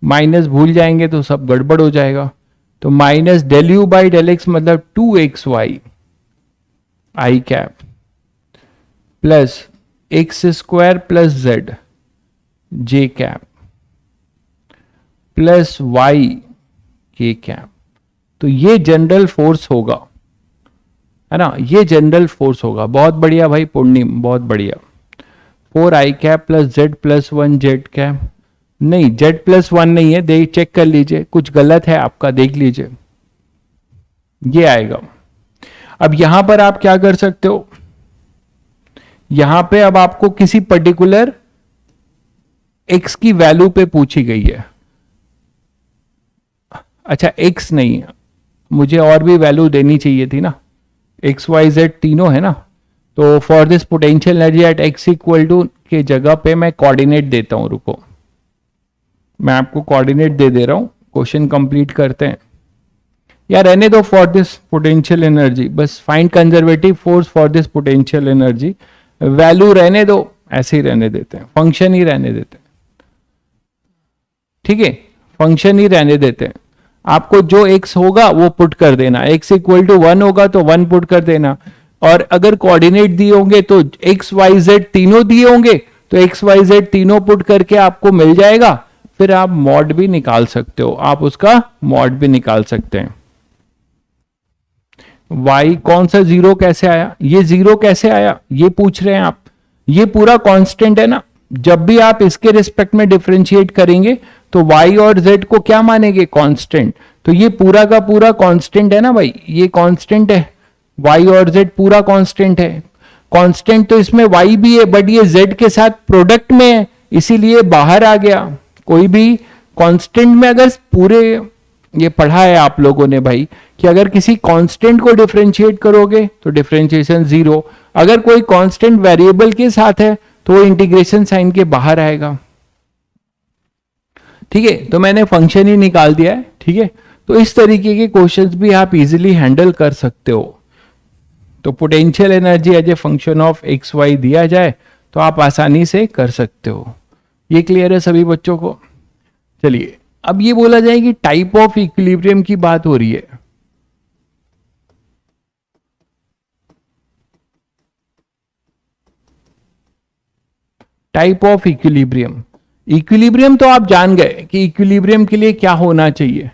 [SPEAKER 1] माइनस भूल जाएंगे तो सब गड़बड़ हो जाएगा। तो minus del U by del X मतलब 2xy I cap plus X square plus Z J cap plus Y K cap. तो ये जनरल फोर्स होगा, है ना, ये जनरल फोर्स होगा। बहुत बढ़िया भाई पूर्णिम, बहुत बढ़िया। 4i cap plus Z plus 1 Z cap, नहीं जेड प्लस 1 नहीं है, देख चेक कर लीजिए, कुछ गलत है आपका, देख लीजिए, ये आएगा। अब यहां पर आप क्या कर सकते हो, यहां पे अब आपको किसी पर्टिकुलर x की वैल्यू पे पूछी गई है, अच्छा x नहीं, मुझे और भी वैल्यू देनी चाहिए थी ना, एक्स वाई जेड तीनों है ना। तो for this potential energy at x equal to के जगह पे मैं कोऑर्डिनेट देता हूं, रुको मैं आपको कोऑर्डिनेट दे रहा हूं, क्वेश्चन कंप्लीट करते हैं। यार रहने दो फॉर दिस पोटेंशियल एनर्जी, बस find conservative force for this potential energy, value रहने दो, ऐसे ही रहने देते हैं, फंक्शन ही रहने देते हैं, ठीक है, फंक्शन ही रहने देते हैं। आपको जो x होगा वो पुट कर देना, x इक्वल टू 1 होगा तो 1 पुट कर देना, और अगर कोऑर्डिनेट दिए होंगे तो x y z तीनों दिए होंगे तो x y z तीनों पुट करके आपको मिल जाएगा। फिर आप मॉड भी निकाल सकते हो, आप उसका मॉड भी निकाल सकते हैं। y कौन सा जीरो कैसे आया, ये जीरो कैसे आया ये पूछ रहे हैं आप, ये पूरा कांस्टेंट है ना, जब भी आप इसके रिस्पेक्ट में डिफरेंशिएट करेंगे तो y और z को क्या मानेंगे, कांस्टेंट। तो ये पूरा का पूरा कांस्टेंट है ना भाई, ये कांस्टेंट है, y और z पूरा कांस्टेंट है। कांस्टेंट तो इसमें y भी है बट ये z के साथ प्रोडक्ट में है इसीलिए बाहर आ गया। कोई भी कांस्टेंट में अगर पूरे, ये पढ़ा है आप लोगों ने भाई कि अगर किसी कांस्टेंट को डिफरेंशिएट करोगे तो डिफरेंशिएशन जीरो, अगर कोई कांस्टेंट वेरिएबल के साथ है तो वो इंटीग्रेशन साइन के बाहर आएगा, ठीक है। तो मैंने फंक्शन ही निकाल दिया है, ठीक है। तो इस तरीके के क्वेश्चंस भी आप इजीली हैंडल कर सकते हो। तो potential energy as a function of X Y दिया जाए तो आप आसानी से कर सकते हो। ये क्लियर है सभी बच्चों को? चलिए अब ये बोला जाए कि टाइप ऑफ इक्विलिब्रियम की बात हो रही है। टाइप ऑफ इक्विलिब्रियम, इक्विलिब्रियम तो आप जान गए कि इक्विलिब्रियम के लिए क्या होना चाहिए,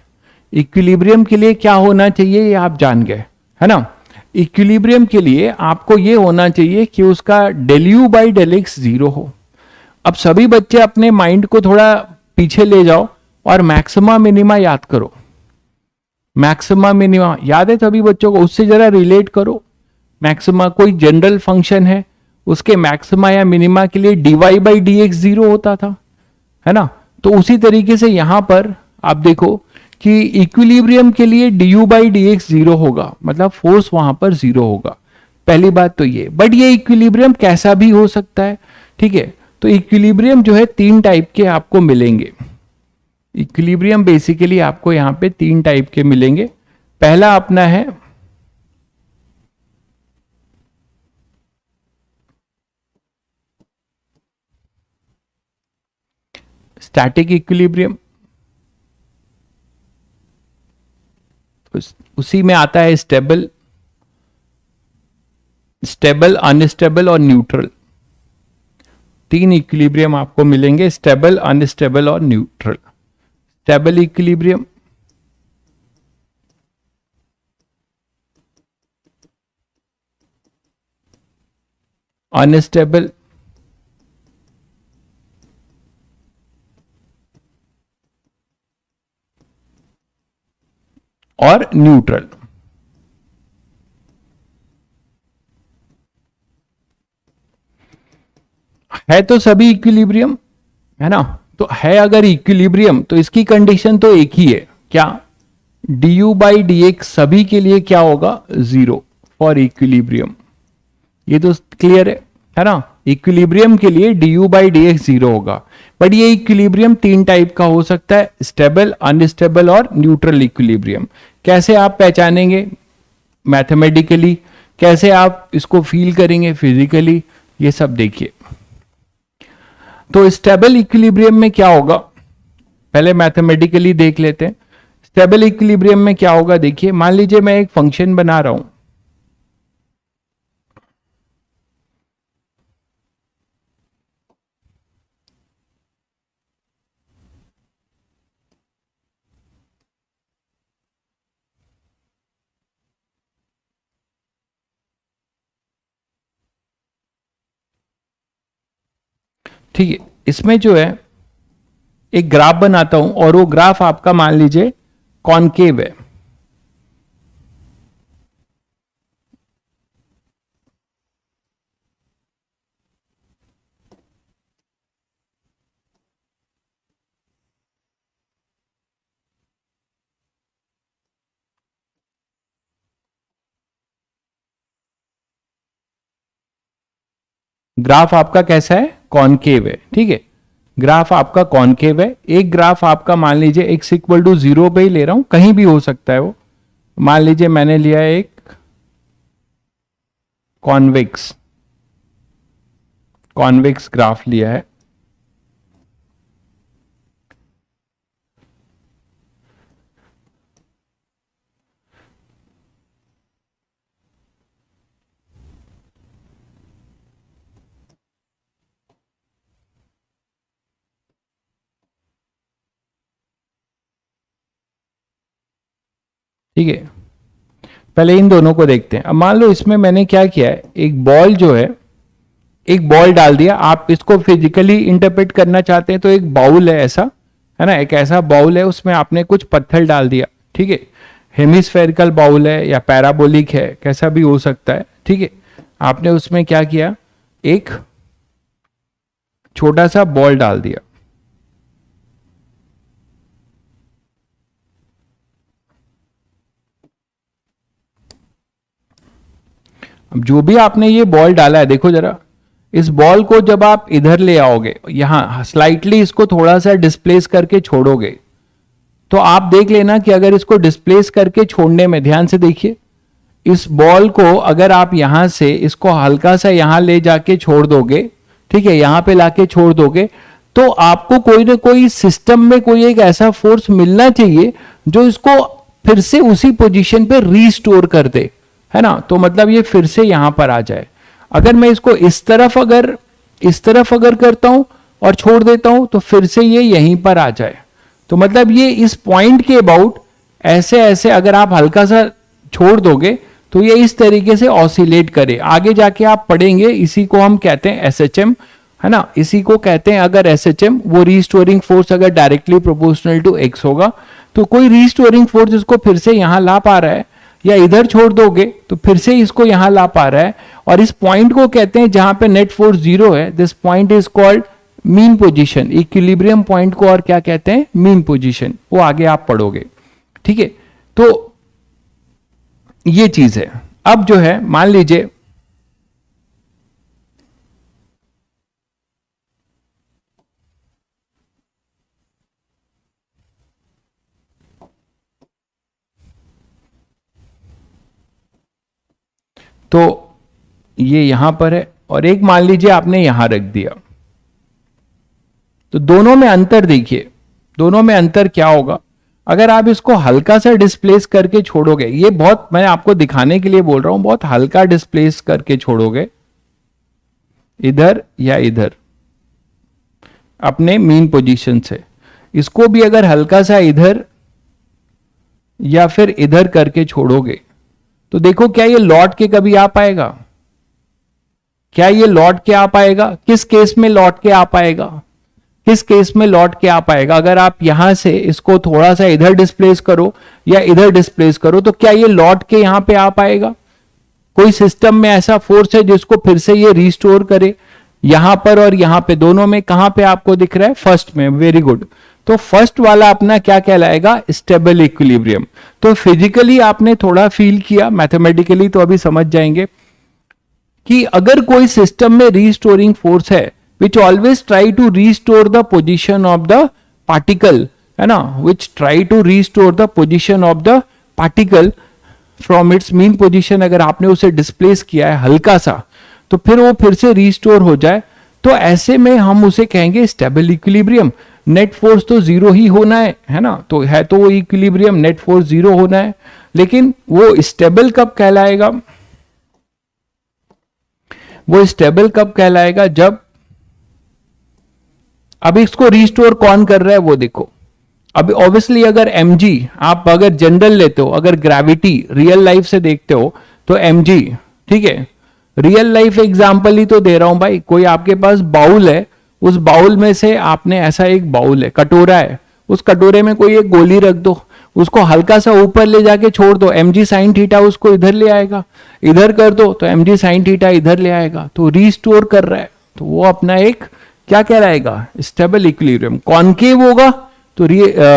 [SPEAKER 1] इक्विलिब्रियम के लिए क्या होना चाहिए ये आप जान गए, है ना। इक्विलिब्रियम के लिए आपको ये होना चाहिए कि उसका del U by del X zero हो। अब सभी बच्चे अपने माइंड को थोड़ा पीछे ले जाओ और मैक्सिमा मिनिमा याद करो। मैक्सिमा मिनिमा याद है सभी बच्चों को? उससे जरा रिलेट करो। मैक्सिमा कोई जनरल फंक्शन है, उसके मैक्सिमा या मिनिमा के लिए dy by D x zero होता था, है ना। तो उसी तरीके से यहां पर आप देखो कि इक्विलिब्रियम के लिए du by D x zero होगा, मतलब फोर्स वहां पर जीरो होगा। पहली बात तो ये, बट ये इक्विलिब्रियम कैसा भी हो सकता है, ठीक है। तो इक्विलिब्रियम जो है तीन टाइप के आपको मिलेंगे। इक्विलिब्रियम बेसिकली आपको यहां पे तीन टाइप के मिलेंगे। पहला अपना है स्टैटिक इक्विलिब्रियम, उसी में आता है स्टेबल, स्टेबल, अनस्टेबल और न्यूट्रल। तीन इक्विलिब्रियम आपको मिलेंगे, स्टेबल, अनस्टेबल और न्यूट्रल। स्टेबल इक्विलिब्रियम, अनस्टेबल, और न्यूट्रल। है तो सभी इक्विलिब्रियम, है ना। तो है अगर इक्विलिब्रियम तो इसकी कंडीशन तो एक ही है, क्या? D U by D x सभी के लिए क्या होगा? Zero for equilibrium. ये तो क्लियर है ना। इक्विलिब्रियम के लिए D U by D x zero होगा। बट ये इक्विलिब्रियम तीन टाइप का हो सकता है, स्टेबल, अनस्टेबल और न्यूट्रल इक्विलिब्रियम। कैसे आप पहचानेंगे? मैथमेटिकली। कैसे आप इसको फील करेंगे फिजिकली? ये सब देखिए। तो स्टेबल इक्विलिब्रियम में क्या होगा, पहले मैथमेटिकली देख लेते हैं। स्टेबल इक्विलिब्रियम में क्या होगा, देखिए मान लीजिए मैं एक फंक्शन बना रहा हूं, ठीक है। इसमें जो है एक ग्राफ बनाता हूं और वो ग्राफ आपका मान लीजिए कॉनकेव है। ग्राफ आपका कैसा है? कॉनकेव है, ठीक है। ग्राफ आपका कॉनकेव है। एक ग्राफ आपका मान लीजिए एक्स इक्वल टू जीरो पे ही ले रहा हूं, कहीं भी हो सकता है वो। मान लीजिए मैंने लिया एक कॉन्वेक्स, कॉन्वेक्स ग्राफ लिया है। ठीक है, पहले इन दोनों को देखते हैं। अब मान लो इसमें मैंने क्या किया है, एक बॉल जो है, एक बॉल डाल दिया। आप इसको फिजिकली इंटरप्रेट करना चाहते हैं तो एक बाउल है ऐसा, है ना, एक ऐसा बाउल है, उसमें आपने कुछ पत्थर डाल दिया, ठीक है। हेमिस्फेरिकल बाउल है या पैराबोलिक है, कैसा भी हो सकता है, ठीक है। आपने उसमें क्या किया, एक छोटा सा बॉल डाल दिया। अब जो भी आपने ये बॉल डाला है, देखो जरा, इस बॉल को जब आप इधर ले आओगे, यहां स्लाइटली इसको थोड़ा सा डिस्प्लेस करके छोड़ोगे, तो आप देख लेना कि अगर इसको डिस्प्लेस करके छोड़ने में, ध्यान से देखिए, इस बॉल को अगर आप यहां से इसको हल्का सा यहां ले जाके छोड़ दोगे, ठीक है, यहां पे लाके छोड़ दोगे, तो आपको कोई ना कोई सिस्टम में कोई एक ऐसा फोर्स मिलना चाहिए जो इसको फिर से उसी पोजीशन पे रीस्टोर कर दे, है ना। तो मतलब ये फिर से यहां पर आ जाए। अगर मैं इसको इस तरफ अगर करता हूं और छोड़ देता हूं तो फिर से ये यहीं पर आ जाए। तो मतलब ये इस पॉइंट के अबाउट ऐसे ऐसे अगर आप हल्का सा छोड़ दोगे तो ये इस तरीके से ऑसिलेट करे। आगे जाके आप पढ़ेंगे, इसी को हम कहते हैं एसएचएम, है ना। इसी को कहते हैं, अगर एसएचएम वो रीस्टोरिंग फोर्स अगर डायरेक्टली प्रोपोर्शनल टू एक्स होगा तो कोई रीस्टोरिंग फोर्स इसको फिर से यहां ला पा रहा है, या इधर छोड़ दोगे तो फिर से इसको यहां ला पा रहा है। और इस पॉइंट को कहते हैं जहां पे नेट फोर्स जीरो है, this point is called mean position. Equilibrium point को और क्या कहते हैं? Mean position. वो आगे आप पढ़ोगे, ठीक है। तो ये चीज है। अब जो है मान लीजिए तो ये यहां पर है और एक मान लीजिए आपने यहां रख दिया, तो दोनों में अंतर देखिए, दोनों में अंतर क्या होगा। अगर आप इसको हल्का सा डिस्प्लेस करके छोड़ोगे, ये बहुत मैं आपको दिखाने के लिए बोल रहा हूं, बहुत हल्का डिस्प्लेस करके छोड़ोगे इधर या इधर अपने मीन पोजीशन से, इसको भी अगर हल्का सा इधर या फिर इधर करके छोड़ोगे तो देखो क्या ये लौट के कभी आ पाएगा? क्या ये लौट के आ पाएगा? किस केस में लौट के आ पाएगा? किस केस में लौट के आ पाएगा? अगर आप यहां से इसको थोड़ा सा इधर डिस्प्लेस करो या इधर डिस्प्लेस करो तो क्या ये लौट के यहां पे आ पाएगा? कोई सिस्टम में ऐसा फोर्स है जिसको फिर से ये रिस्टोर करे? यहां पर और यहां पे दोनों में कहां पे आपको दिख रहा है? फर्स्ट में। Very good. तो फर्स्ट वाला अपना क्या कहलाएगा? Stable equilibrium. तो फिजिकली आपने थोड़ा फील किया, मैथमेटिकली तो अभी समझ जाएंगे कि अगर कोई सिस्टम में रीस्टोरिंग फोर्स है which always try to restore the position of the particle, है ना, which try to restore the position of the particle from its mean position, अगर आपने उसे डिस्प्लेस किया है हल्का सा तो फिर वो फिर से रीस्टोर हो जाए, तो ऐसे में हम उसे कहेंगे स्टेबल इक्विलिब्रियम। नेट फोर्स तो जीरो ही होना है ना, तो है तो वो इक्विलिब्रियम, नेट फोर्स जीरो होना है। लेकिन वो स्टेबल कब कहलाएगा? वो स्टेबल कब कहलाएगा? जब अब इसको रिस्टोर कौन कर रहा है वो देखो। अब ऑब्वियसली अगर mg आप अगर जनरल लेते हो, अगर ग्रेविटी रियल लाइफ से देखते हो तो mg, ठीक है, रियल लाइफ एग्जांपल ही तो दे रहा हूं भाई। कोई आपके पास बाउल है, उस बाउल में से आपने ऐसा एक बाउल है, कटोरा है, उस कटोरे में कोई एक गोली रख दो, उसको हल्का सा ऊपर ले जाके छोड़ दो, mg साइन थीटा उसको इधर ले आएगा, इधर कर दो तो mg साइन थीटा इधर ले आएगा, तो रिस्टोर कर रहा है। तो वो अपना एक क्या कहलाएगा? Stable equilibrium. कॉनकेव होगा तो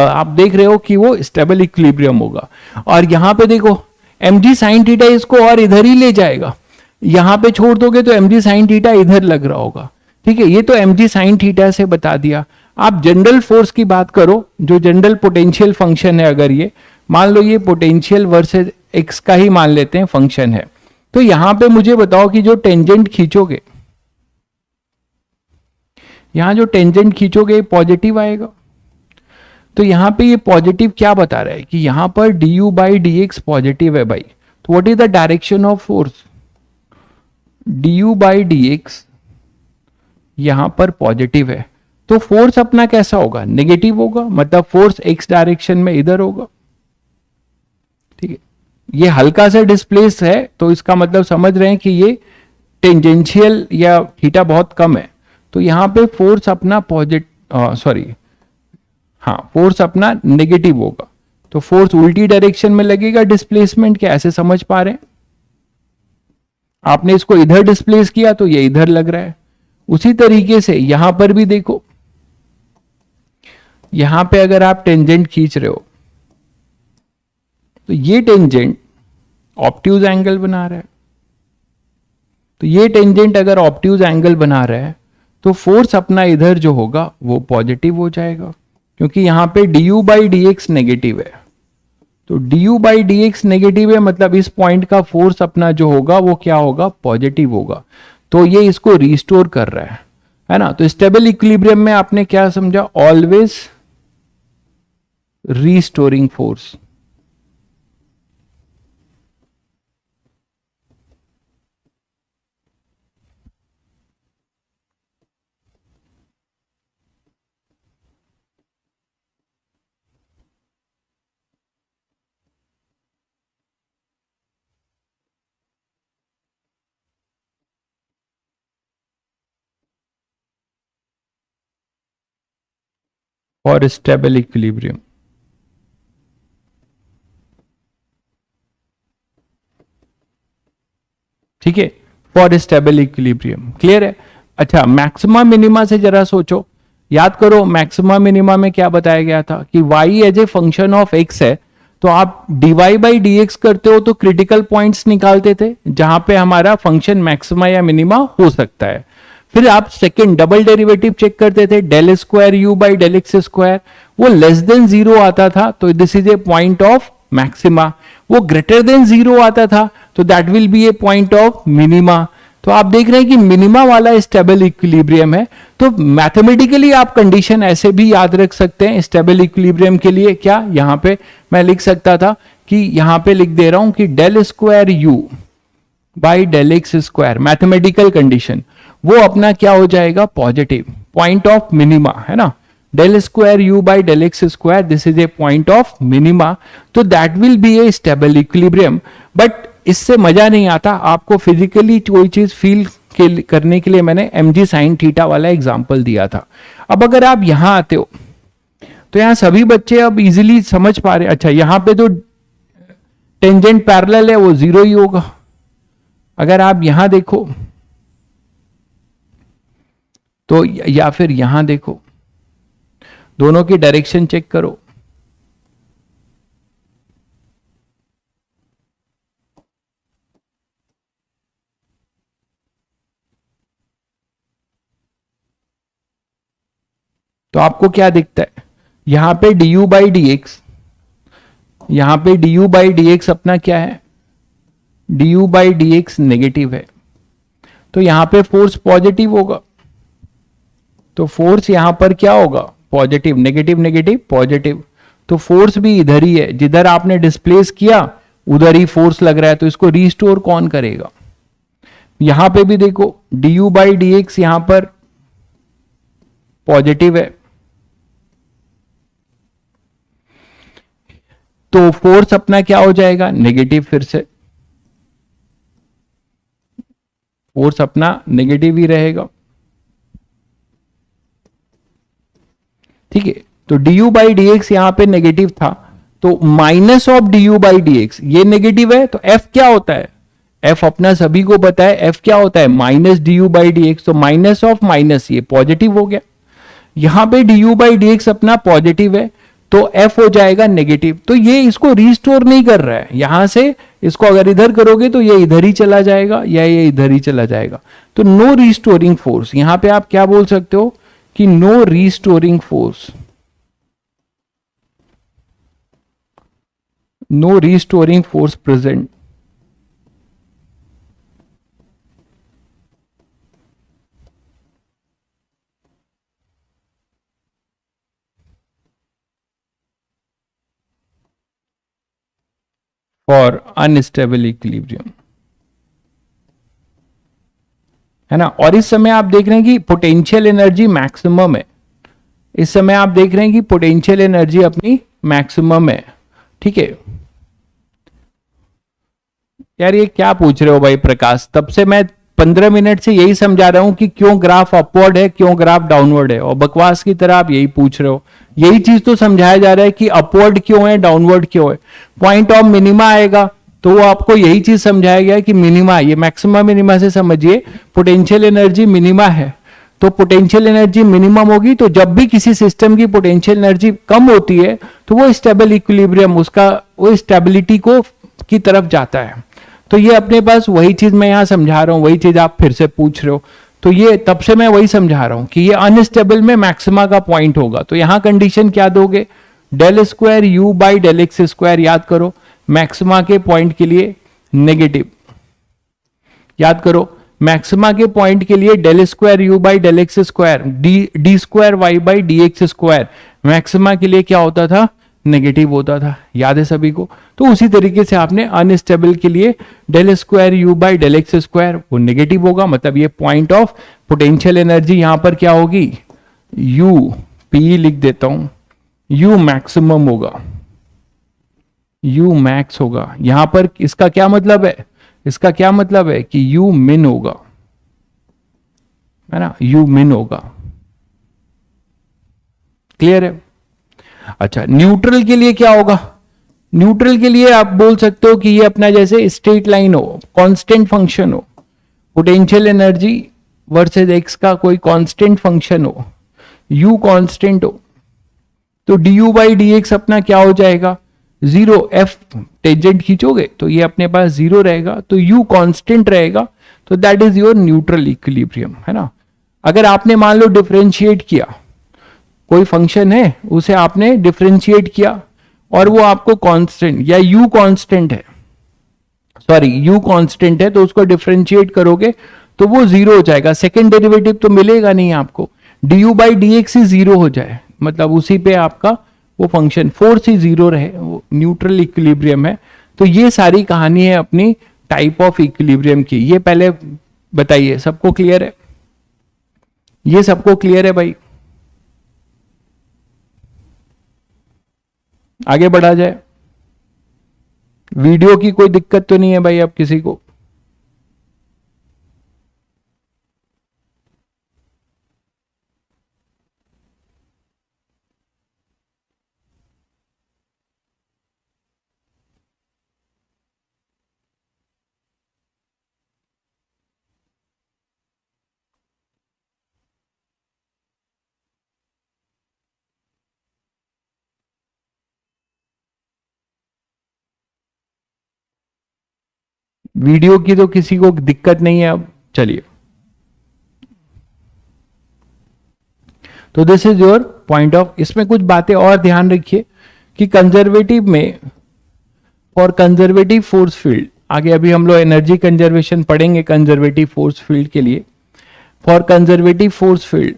[SPEAKER 1] आप देख रहे हो कि वो स्टेबल इक्विलिब्रियम होगा। और यहां पे देखो mg साइन थीटा इसको और इधर ही ले जाएगा, यहां पे छोड़ दोगे तो mg साइन थीटा इधर लग रहा होगा, ठीक है। ये तो mg साइन थीटा से बता दिया। आप जनरल फोर्स की बात करो, जो जनरल पोटेंशियल फंक्शन है, अगर ये मान लो ये पोटेंशियल वर्सेस एक्स का ही मान लेते हैं फंक्शन है, तो यहां पे मुझे बताओ कि जो टेंजेंट खींचोगे, यहां जो टेंजेंट खींचोगे पॉजिटिव आएगा। तो यहां पे ये पॉजिटिव क्या बता रहा है कि यहां पर du by D x positive है भाई। तो what is the direction of force? du by D x यहां पर पॉजिटिव है, तो फोर्स अपना कैसा होगा? नेगेटिव होगा, मतलब फोर्स एक्स डायरेक्शन में इधर होगा, ठीक है। ये हल्का सा डिस्प्लेस है तो इसका मतलब समझ रहे हैं कि ये टेंजेंशियल या थीटा बहुत कम है, तो यहां पे फोर्स अपना फोर्स अपना नेगेटिव होगा। तो फोर्स उल्टी डायरेक्शन में लगेगा डिस्प्लेसमेंट के, ऐसे समझ पा रहे हैं? आपने इसको इधर डिस्प्लेस किया तो ये इधर लग रहा है। उसी तरीके से यहां पर भी देखो, यहां पे अगर आप टेंजेंट खींच रहे हो तो ये टेंजेंट ऑब्ट्यूज एंगल बना रहा है, तो ये टेंजेंट अगर ऑब्ट्यूज एंगल बना रहा है तो फोर्स अपना इधर जो होगा वो पॉजिटिव हो जाएगा, क्योंकि यहां पे du by D x negative है। तो du by D x negative है, मतलब इस पॉइंट का फोर्स अपना जो होगा वो क्या होगा? पॉजिटिव होगा। तो ये इसको रिस्टोर कर रहा है है ना। तो स्टेबल इक्विलिब्रियम में आपने क्या समझा, always restoring force. For stable equilibrium, ठीक है, फॉर स्टेबल इक्विलिब्रियम, क्लियर है। अच्छा, मैक्सिमा मिनिमा से जरा सोचो, याद करो मैक्सिमा मिनिमा में क्या बताया गया था कि y as a function of x है, तो आप dy बाई डी एक्स करते हो तो क्रिटिकल पॉइंट्स निकालते थे जहां पे हमारा फंक्शन मैक्सिमा या मिनिमा हो सकता है। फिर आप सेकंड डबल डेरिवेटिव चेक करते थे, del square you by del x square, वो लेस देन जीरो आता था तो this is a point of maxima, वो ग्रेटर देन जीरो आता था तो that will be a point of minima. तो आप देख रहे हैं कि मिनिमा वाला स्टेबल इक्विलिब्रियम है। तो मैथमेटिकली आप कंडीशन ऐसे भी याद रख सकते हैं स्टेबल इक्विलिब्रियम के लिए। क्या यहां पे मैं लिख सकता था कि यहां पे लिख दे रहा हूं कि del square you by del x square, mathematical condition वो अपना क्या हो जाएगा, पॉजिटिव, पॉइंट ऑफ मिनिमा, है ना। Del square you by del x square, this is a point of minima, तो that will be a stable equilibrium. But इससे मजा नहीं आता, आपको फिजिकली कोई चीज फील करने के लिए मैंने mg साइन थीटा वाला एग्जांपल दिया था। अब अगर आप यहां आते हो तो यहां सभी बच्चे अब इजीली समझ पा रहे, अच्छा यहां पे तो टेंजेंट पैरेलल है, वो जीरो ही होगा। अगर आप यहां देखो तो, या फिर यहां देखो, दोनों की डायरेक्शन चेक करो, तो आपको क्या दिखता है, यहां पे D U by D x, यहां पे D U by D x अपना क्या है, D U by D x negative है, तो यहां पे फोर्स पॉजिटिव होगा, तो फोर्स यहां पर क्या होगा, पॉजिटिव, नेगेटिव नेगेटिव पॉजिटिव, तो फोर्स भी इधर ही है, जिधर आपने डिस्प्लेस किया उधर ही फोर्स लग रहा है, तो इसको रिस्टोर कौन करेगा। यहां पे भी देखो D U by D x यहां पर पॉजिटिव है, तो फोर्स अपना क्या हो जाएगा, नेगेटिव, फिर से फोर्स अपना नेगेटिव ही रहेगा, ठीक है। तो D U by D x यहां पर नेगेटिव था, तो minus of D U by D x ये नेगेटिव है, तो एफ क्या होता है, एफ अपना सभी को पता है, एफ क्या होता है, minus D U by D X, तो माइनस ऑफ माइनस ये पॉजिटिव हो गया। यहां पे D U by D x अपना पॉजिटिव है, तो एफ हो जाएगा नेगेटिव, तो ये इसको रिस्टोर नहीं कर रहा है, यहां से इसको अगर इधर करोगे तो ये इधर ही चला जाएगा या ये इधर ही चला जाएगा, तो नो रिस्टोरिंग फोर्स। यहां पे आप क्या बोल सकते हो कि no restoring force, no restoring force present. For unstable equilibrium, है ना। और इस समय आप देख रहे हैं कि पोटेंशियल एनर्जी मैक्सिमम है, इस समय आप देख रहे हैं कि पोटेंशियल एनर्जी अपनी मैक्सिमम है, ठीक है। यार ये क्या पूछ रहे हो भाई प्रकाश, तब से मैं 15 मिनट से यही समझा रहा हूं कि क्यों ग्राफ अपवर्ड है, क्यों ग्राफ डाउनवर्ड है, और बकवास की तरह आप यही पूछ रहे हो। यही चीज तो समझाया जा रहा है कि अपवर्ड क्यों है, डाउनवर्ड क्यों है। पॉइंट ऑफ मिनिमा आएगा तो वो आपको यही चीज समझाया गया कि मिनिमा, ये मैक्सिमम मिनिमा से समझिए पोटेंशियल एनर्जी मिनिमा है, तो पोटेंशियल एनर्जी मिनिमम होगी, तो जब भी किसी सिस्टम की पोटेंशियल एनर्जी कम होती है तो वो स्टेबल इक्विलिब्रियम, उसका वो स्टेबिलिटी को की तरफ जाता है। तो ये अपने पास वही चीज मैं यहां समझा रहा हूं, वही चीज आप फिर से पूछ रहे हो, तो ये तब से मैं वही समझा रहा हूं कि ये अनस्टेबल में मैक्सिमा का पॉइंट होगा। तो यहां कंडीशन क्या दोगे, del square you by del x square, याद करो मैक्सिमा के पॉइंट के लिए नेगेटिव, याद करो मैक्सिमा के पॉइंट के लिए del square you by del x square d square y by D x square maxima के लिए क्या होता था, नेगेटिव होता था, याद है सभी को। तो उसी तरीके से आपने अनस्टेबल के लिए del square you by del x square वो नेगेटिव होगा, मतलब ये पॉइंट ऑफ पोटेंशियल एनर्जी यहां पर क्या होगी, यू पी लिख देता हूं, यू मैक्सिमम होगा, यू मैक्स होगा। यहां पर इसका क्या मतलब है, इसका क्या मतलब है कि यू मिन होगा, है ना, यू मिन होगा। क्लियर है। अच्छा, न्यूट्रल के लिए क्या होगा, न्यूट्रल के लिए आप बोल सकते हो कि ये अपना जैसे स्ट्रेट लाइन हो, कांस्टेंट फंक्शन हो, पोटेंशियल एनर्जी वर्सेस एक्स का कोई कांस्टेंट फंक्शन हो, यू कांस्टेंट हो, तो D U by D x अपना क्या हो जाएगा, जीरो। एफ टेंजेंट खींचोगे तो ये अपने पास जीरो रहेगा, तो यू कांस्टेंट रहेगा, तो that is your neutral equilibrium, है ना। अगर आपने मान लो डिफरेंशिएट किया, कोई फंक्शन है उसे आपने डिफरेंशिएट किया और वो आपको कांस्टेंट या यू कांस्टेंट है, सॉरी यू कांस्टेंट है, तो उसको डिफरेंशिएट करोगे तो वो जीरो हो जाएगा, सेकंड डेरिवेटिव तो मिलेगा नहीं आपको, D U by D x he zero हो जाए, मतलब उसी पे आपका वो फंक्शन फोर्स ही जीरो रहे, वो न्यूट्रल इक्विलिब्रियम है। तो ये सारी कहानी है अपनी टाइप ऑफ इक्विलिब्रियम की। ये पहले बताइए, सबको क्लियर है, ये सबको क्लियर है भाई, आगे बढ़ा जाए। वीडियो की कोई दिक्कत तो नहीं है भाई अब किसी को? वीडियो की तो किसी को दिक्कत नहीं है अब, चलिए। तो this is your point of, इसमें कुछ बातें और ध्यान रखिए कि कंजर्वेटिव में, फॉर कंजर्वेटिव फोर्स फील्ड, आगे अभी हम लोग एनर्जी कंजर्वेशन पढ़ेंगे कंजर्वेटिव फोर्स फील्ड के लिए। फॉर कंजर्वेटिव फोर्स फील्ड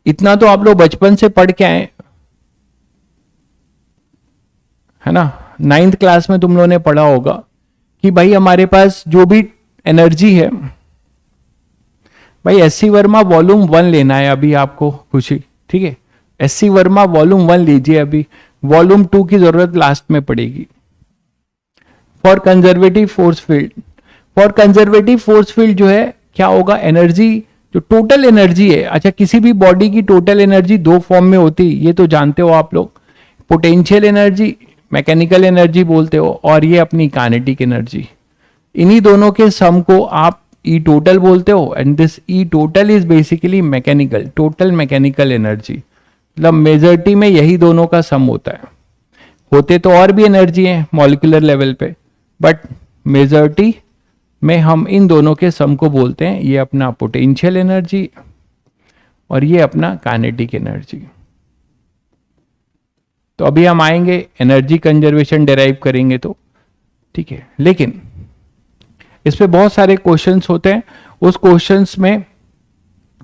[SPEAKER 1] इतना तो आप लोग बचपन से पढ़ के आए, है ना, 9th क्लास में तुम लोगों ने पढ़ा होगा कि भाई हमारे पास जो भी एनर्जी है, भाई एससी वर्मा वॉल्यूम 1 लेना है अभी आपको खुशी, ठीक है, एससी वर्मा वॉल्यूम 1 लीजिए, अभी वॉल्यूम 2 की जरूरत लास्ट में पड़ेगी। For conservative force field, for conservative force field जो है क्या होगा, एनर्जी जो टोटल एनर्जी है, अच्छा किसी भी बॉडी की टोटल एनर्जी दो फॉर्म में होती है, ये तो जानते हो आप लोग, पोटेंशियल एनर्जी, मैकेनिकल एनर्जी बोलते हो, और ये अपनी काइनेटिक एनर्जी। इन्हीं दोनों के सम को आप ई टोटल बोलते हो, and this E total is basically mechanical, total mechanical energy, मतलब मेजॉरिटी में यही दोनों का सम होता है। होते तो और भी एनर्जी है मॉलिक्यूलर लेवल पे, बट मेजॉरिटी में हम इन दोनों के सम को बोलते हैं, ये अपना पोटेंशियल एनर्जी और ये अपना काइनेटिक एनर्जी। तो अभी हम आएंगे एनर्जी कंजर्वेशन डेराइव करेंगे तो, ठीक है, लेकिन इस पे बहुत सारे क्वेश्चंस होते हैं, उस क्वेश्चंस में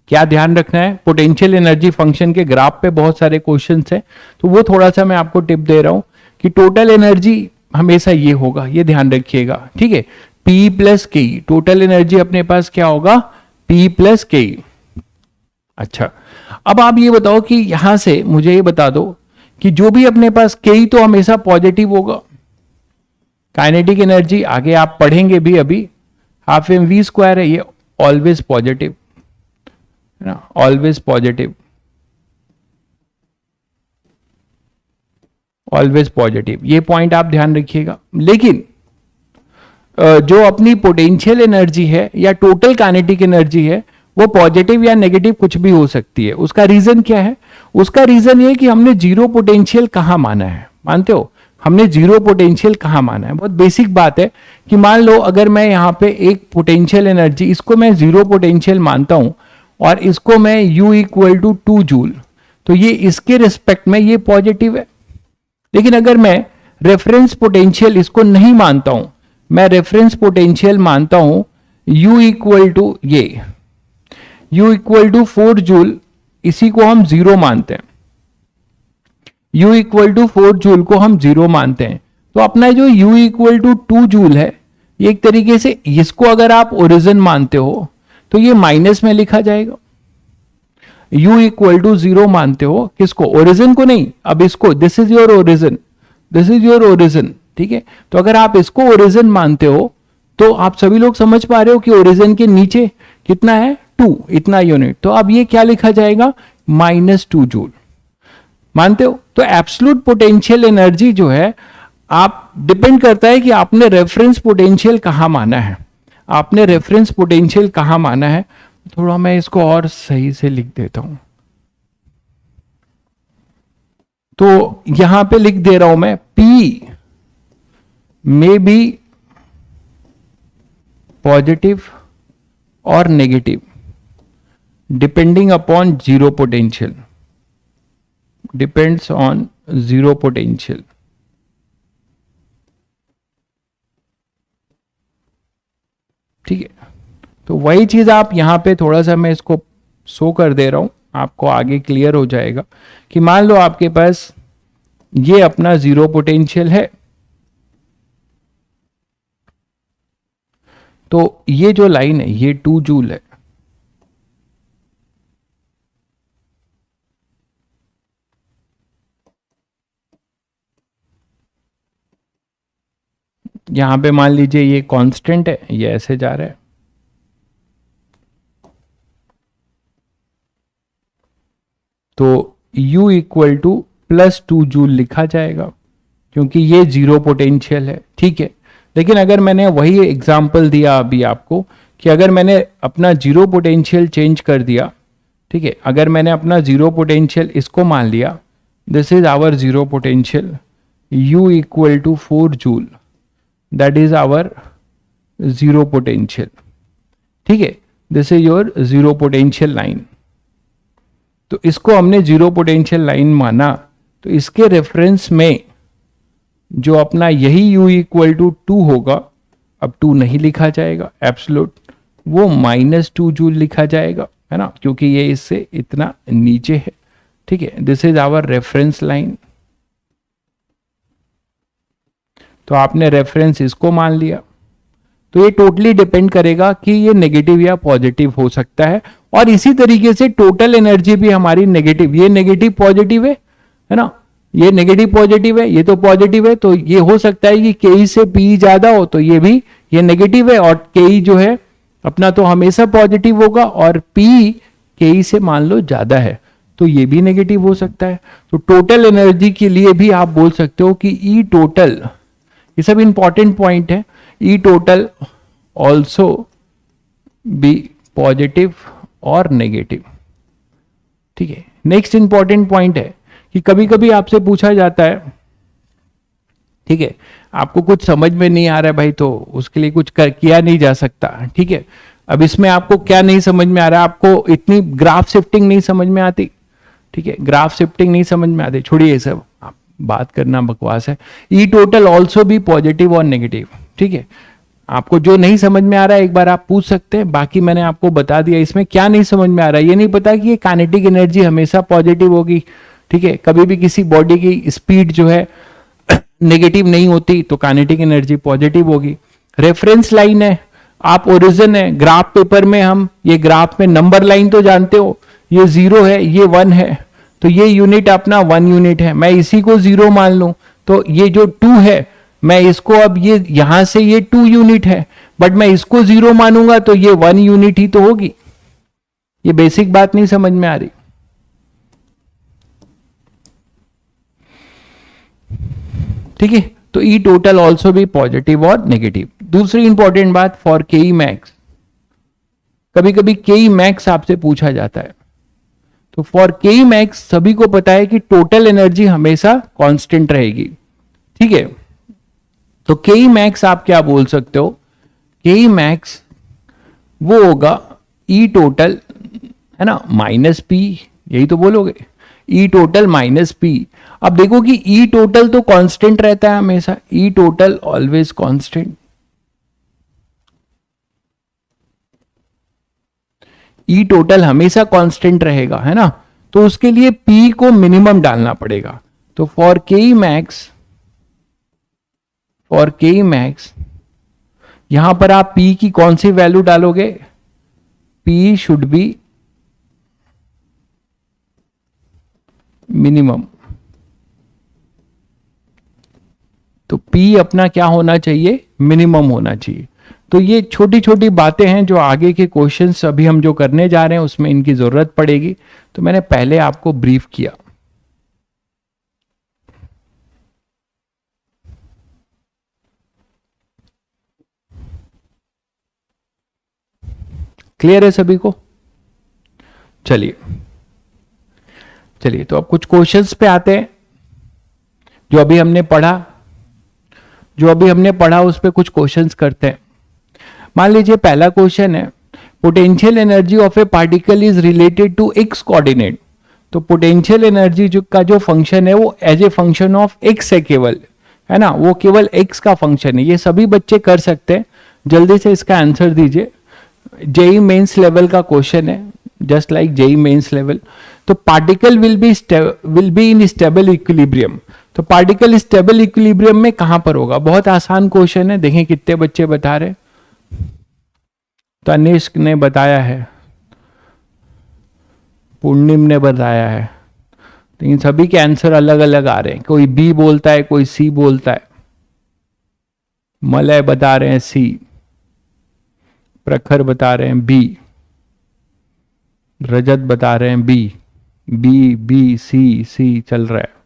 [SPEAKER 1] क्या ध्यान रखना है, पोटेंशियल एनर्जी फंक्शन के ग्राफ पे बहुत सारे क्वेश्चंस हैं, तो वो थोड़ा सा मैं आपको टिप दे रहा हूं कि टोटल एनर्जी हमेशा ये होगा, ये ध्यान रखिएगा, ठीक है, P प्लस के, टोटल एनर्जी अपने पास क्या होगा, P प्लस के। अच्छा, अब आप ये बताओ कि यहां से मुझे ये बता दो कि जो भी अपने पास के तो हमेशा पॉजिटिव होगा, काइनेटिक एनर्जी आगे आप पढ़ेंगे भी अभी, हाफ एम वी स्क्वायर है, ये ऑलवेज पॉजिटिव है ना, ऑलवेज पॉजिटिव, ऑलवेज पॉजिटिव, ये पॉइंट आप ध्यान रखिएगा। लेकिन जो अपनी पोटेंशियल एनर्जी है या टोटल काइनेटिक एनर्जी है, वो पॉजिटिव या नेगेटिव कुछ भी हो सकती है। उसका रीजन क्या है, उसका रीजन ये कि हमने जीरो पोटेंशियल कहां माना है, मानते हो, हमने जीरो पोटेंशियल कहां माना है। बहुत बेसिक बात है कि मान लो अगर मैं यहां पे एक पोटेंशियल एनर्जी, इसको मैं जीरो पोटेंशियल मानता हूं और इसको मैं U इक्वल टू 2 जूल, तो ये इसके रिस्पेक्ट में ये पॉजिटिव है। लेकिन अगर मैं रेफरेंस पोटेंशियल इसको नहीं मानता हूं, मैं रेफरेंस पोटेंशियल मानता हूं U इक्वल टू ये U इक्वल टू 4 जूल, इसी को हम जीरो मानते हैं। U इक्वल टू 4 जूल को हम जीरो मानते हैं। तो अपना जो U इक्वल टू 2 जूल है, ये एक तरीके से इसको अगर आप ओरिजिन मानते हो तो ये माइनस में लिखा जाएगा। U इक्वल टू 0 मानते हो किसको, ओरिजिन को नहीं, अब इसको, this is your origin, this is your origin, ठीक है। तो अगर आप इसको ओरिजिन मानते हो तो आप सभी लोग समझ पा रहे हो कि ओरिजिन के नीचे कितना है, 2, इतना यूनिट। तो अब ये क्या लिखा जाएगा, -2 जूल, मानते हो। तो एब्सोल्यूट पोटेंशियल एनर्जी जो है, आप डिपेंड करता है कि आपने रेफरेंस पोटेंशियल कहां माना है, आपने रेफरेंस पोटेंशियल कहां माना है। थोड़ा मैं इसको और सही से लिख देता हूं, तो यहां पे लिख दे रहा हूं मैं, P मे बी पॉजिटिव और negative depending upon zero potential, depends on zero potential. ठीक है, तो वही चीज आप यहां पे थोड़ा सा मैं इसको शो कर दे रहा हूं, आपको आगे क्लियर हो जाएगा कि मान लो आपके पास ये अपना जीरो पोटेंशियल है, तो ये जो लाइन है ये 2 जूल है, यहां पे मान लीजिए ये कांस्टेंट है, ये ऐसे जा रहा है, तो U इक्वल टू +2 जूल लिखा जाएगा क्योंकि ये जीरो पोटेंशियल है। ठीक है, लेकिन अगर मैंने वही एग्जाम्पल दिया अभी आपको कि अगर मैंने अपना जीरो पोटेंशियल चेंज कर दिया, ठीक है, अगर मैंने अपना जीरो पोटेंशियल इसको मान लिया, this is our zero potential, U equal to 4 joule, that is our zero potential. ठीक है, this is your zero potential line. तो इसको हमने जीरो पोटेंशियल लाइन माना, तो इसके रेफरेंस में जो अपना यही U इक्वल टू 2 होगा, अब 2 नहीं लिखा जाएगा एब्सोल्यूट, वो -2 जूल लिखा जाएगा, है ना, क्योंकि ये इससे इतना नीचे है। ठीक है, this is our reference line. तो आपने रेफरेंस इसको मान लिया, तो ये टोटली डिपेंड करेगा कि ये नेगेटिव या पॉजिटिव हो सकता है। और इसी तरीके से टोटल एनर्जी भी हमारी नेगेटिव, ये नेगेटिव पॉजिटिव है ना, ये नेगेटिव पॉजिटिव है, ये तो पॉजिटिव है, तो ये हो सकता है कि Ke से P ज्यादा हो, तो ये भी ये नेगेटिव है, और Ke जो है अपना तो हमेशा पॉजिटिव होगा, और P Ke से मान लो ज्यादा है तो ये भी नेगेटिव हो सकता है। तो टोटल एनर्जी के लिए भी आप बोल सकते हो कि E टोटल, ये सब इंपॉर्टेंट पॉइंट है, E total also be positive और नेगेटिव। ठीक है, नेक्स्ट इंपॉर्टेंट पॉइंट है कि कभी कभी आपसे पूछा जाता है, ठीक है, आपको कुछ समझ में नहीं आ रहा है भाई, तो उसके लिए कुछ किया नहीं जा सकता। ठीक है, अब इसमें आपको क्या नहीं समझ में आ रहा है, आपको इतनी ग्राफ शिफ्टिंग नहीं समझ में आती। ठीक है, ग्राफ शिफ्टिंग नहीं समझ में आती, छोड़िए ये सब, आप बात करना बकवास है। ई टोटल ऑल्सो भी पॉजिटिव और नेगेटिव। ठीक है, आपको जो नहीं समझ में आ रहा है एक बार आप पूछ सकते हैं, बाकी मैंने आपको बता दिया इसमें क्या नहीं समझ में आ रहा है। ये नहीं पता कि ये काइनेटिक एनर्जी हमेशा पॉजिटिव होगी। ठीक है, कभी भी किसी बॉडी की स्पीड जो है नेगेटिव नहीं होती, तो काइनेटिक एनर्जी पॉजिटिव होगी। रेफरेंस लाइन है, आप ओरिजिन है, ग्राफ पेपर में हम ये ग्राफ में नंबर लाइन तो जानते हो, ये 0 है, ये 1 है, तो ये यूनिट अपना 1 यूनिट है, मैं इसी को 0 मान लूं, तो ये जो 2 है, मैं इसको अब ये यहां से ये 2 यूनिट है, बट मैं इसको 0 मानूंगा तो ये 1 यूनिट ही तो होगी। ये बेसिक बात नहीं समझ में आ रही। ठीक है, तो ई टोटल ऑल्सो भी पॉजिटिव और नेगेटिव। दूसरी इंपॉर्टेंट बात, फॉर Ke मैक्स, कभी कभी Ke मैक्स आपसे पूछा जाता है, तो फॉर Ke मैक्स सभी को पता है कि टोटल एनर्जी हमेशा कांस्टेंट रहेगी। ठीक है, तो Ke मैक्स आप क्या बोल सकते हो, Ke मैक्स वो होगा ई टोटल, है ना, -P, यही तो बोलोगे, ई टोटल -P। अब देखो कि ई टोटल तो कांस्टेंट रहता है हमेशा, ई टोटल ऑलवेज कांस्टेंट, ई टोटल हमेशा कांस्टेंट रहेगा, है ना। तो उसके लिए पी को मिनिमम डालना पड़ेगा। तो फॉर के मैक्स, फॉर के मैक्स यहां पर आप पी की कौन सी वैल्यू डालोगे, पी शुड बी मिनिमम। तो पी अपना क्या होना चाहिए, मिनिमम होना चाहिए। तो ये छोटी छोटी बातें हैं जो आगे के क्वेश्चंस अभी हम जो करने जा रहे हैं उसमें इनकी जरूरत पड़ेगी। तो मैंने पहले आपको ब्रीफ किया। क्लियर है सभी को? चलिए चलिए, तो अब कुछ क्वेश्चंस पे आते हैं जो अभी हमने पढ़ा, उस पे कुछ क्वेश्चंस करते हैं। मान लीजिए पहला क्वेश्चन है, potential energy of a particle is related to x coordinate. तो पोटेंशियल एनर्जी का जो फंक्शन है वो as a function of x है केवल, है ना, वो केवल एक्स का फंक्शन है। ये सभी बच्चे कर सकते हैं, जल्दी से इसका आंसर दीजिए। जेई मेंस लेवल का क्वेश्चन है, just like JEE Mains level. तो particle will be in stable equilibrium. तो पार्टिकल स्टेबल इक्विलिब्रियम में कहां पर होगा? बहुत आसान क्वेश्चन है, देखें कितने बच्चे बता रहे। तनिष्क ने बताया है, पूर्णिम ने बताया है, लेकिन सभी के आंसर अलग अलग आ रहे हैं। कोई बी बोलता है, कोई सी बोलता है। मलय बता रहे हैं सी, प्रखर बता रहे हैं बी, रजत बता रहे हैं बी, बी बी सी सी चल रहा है।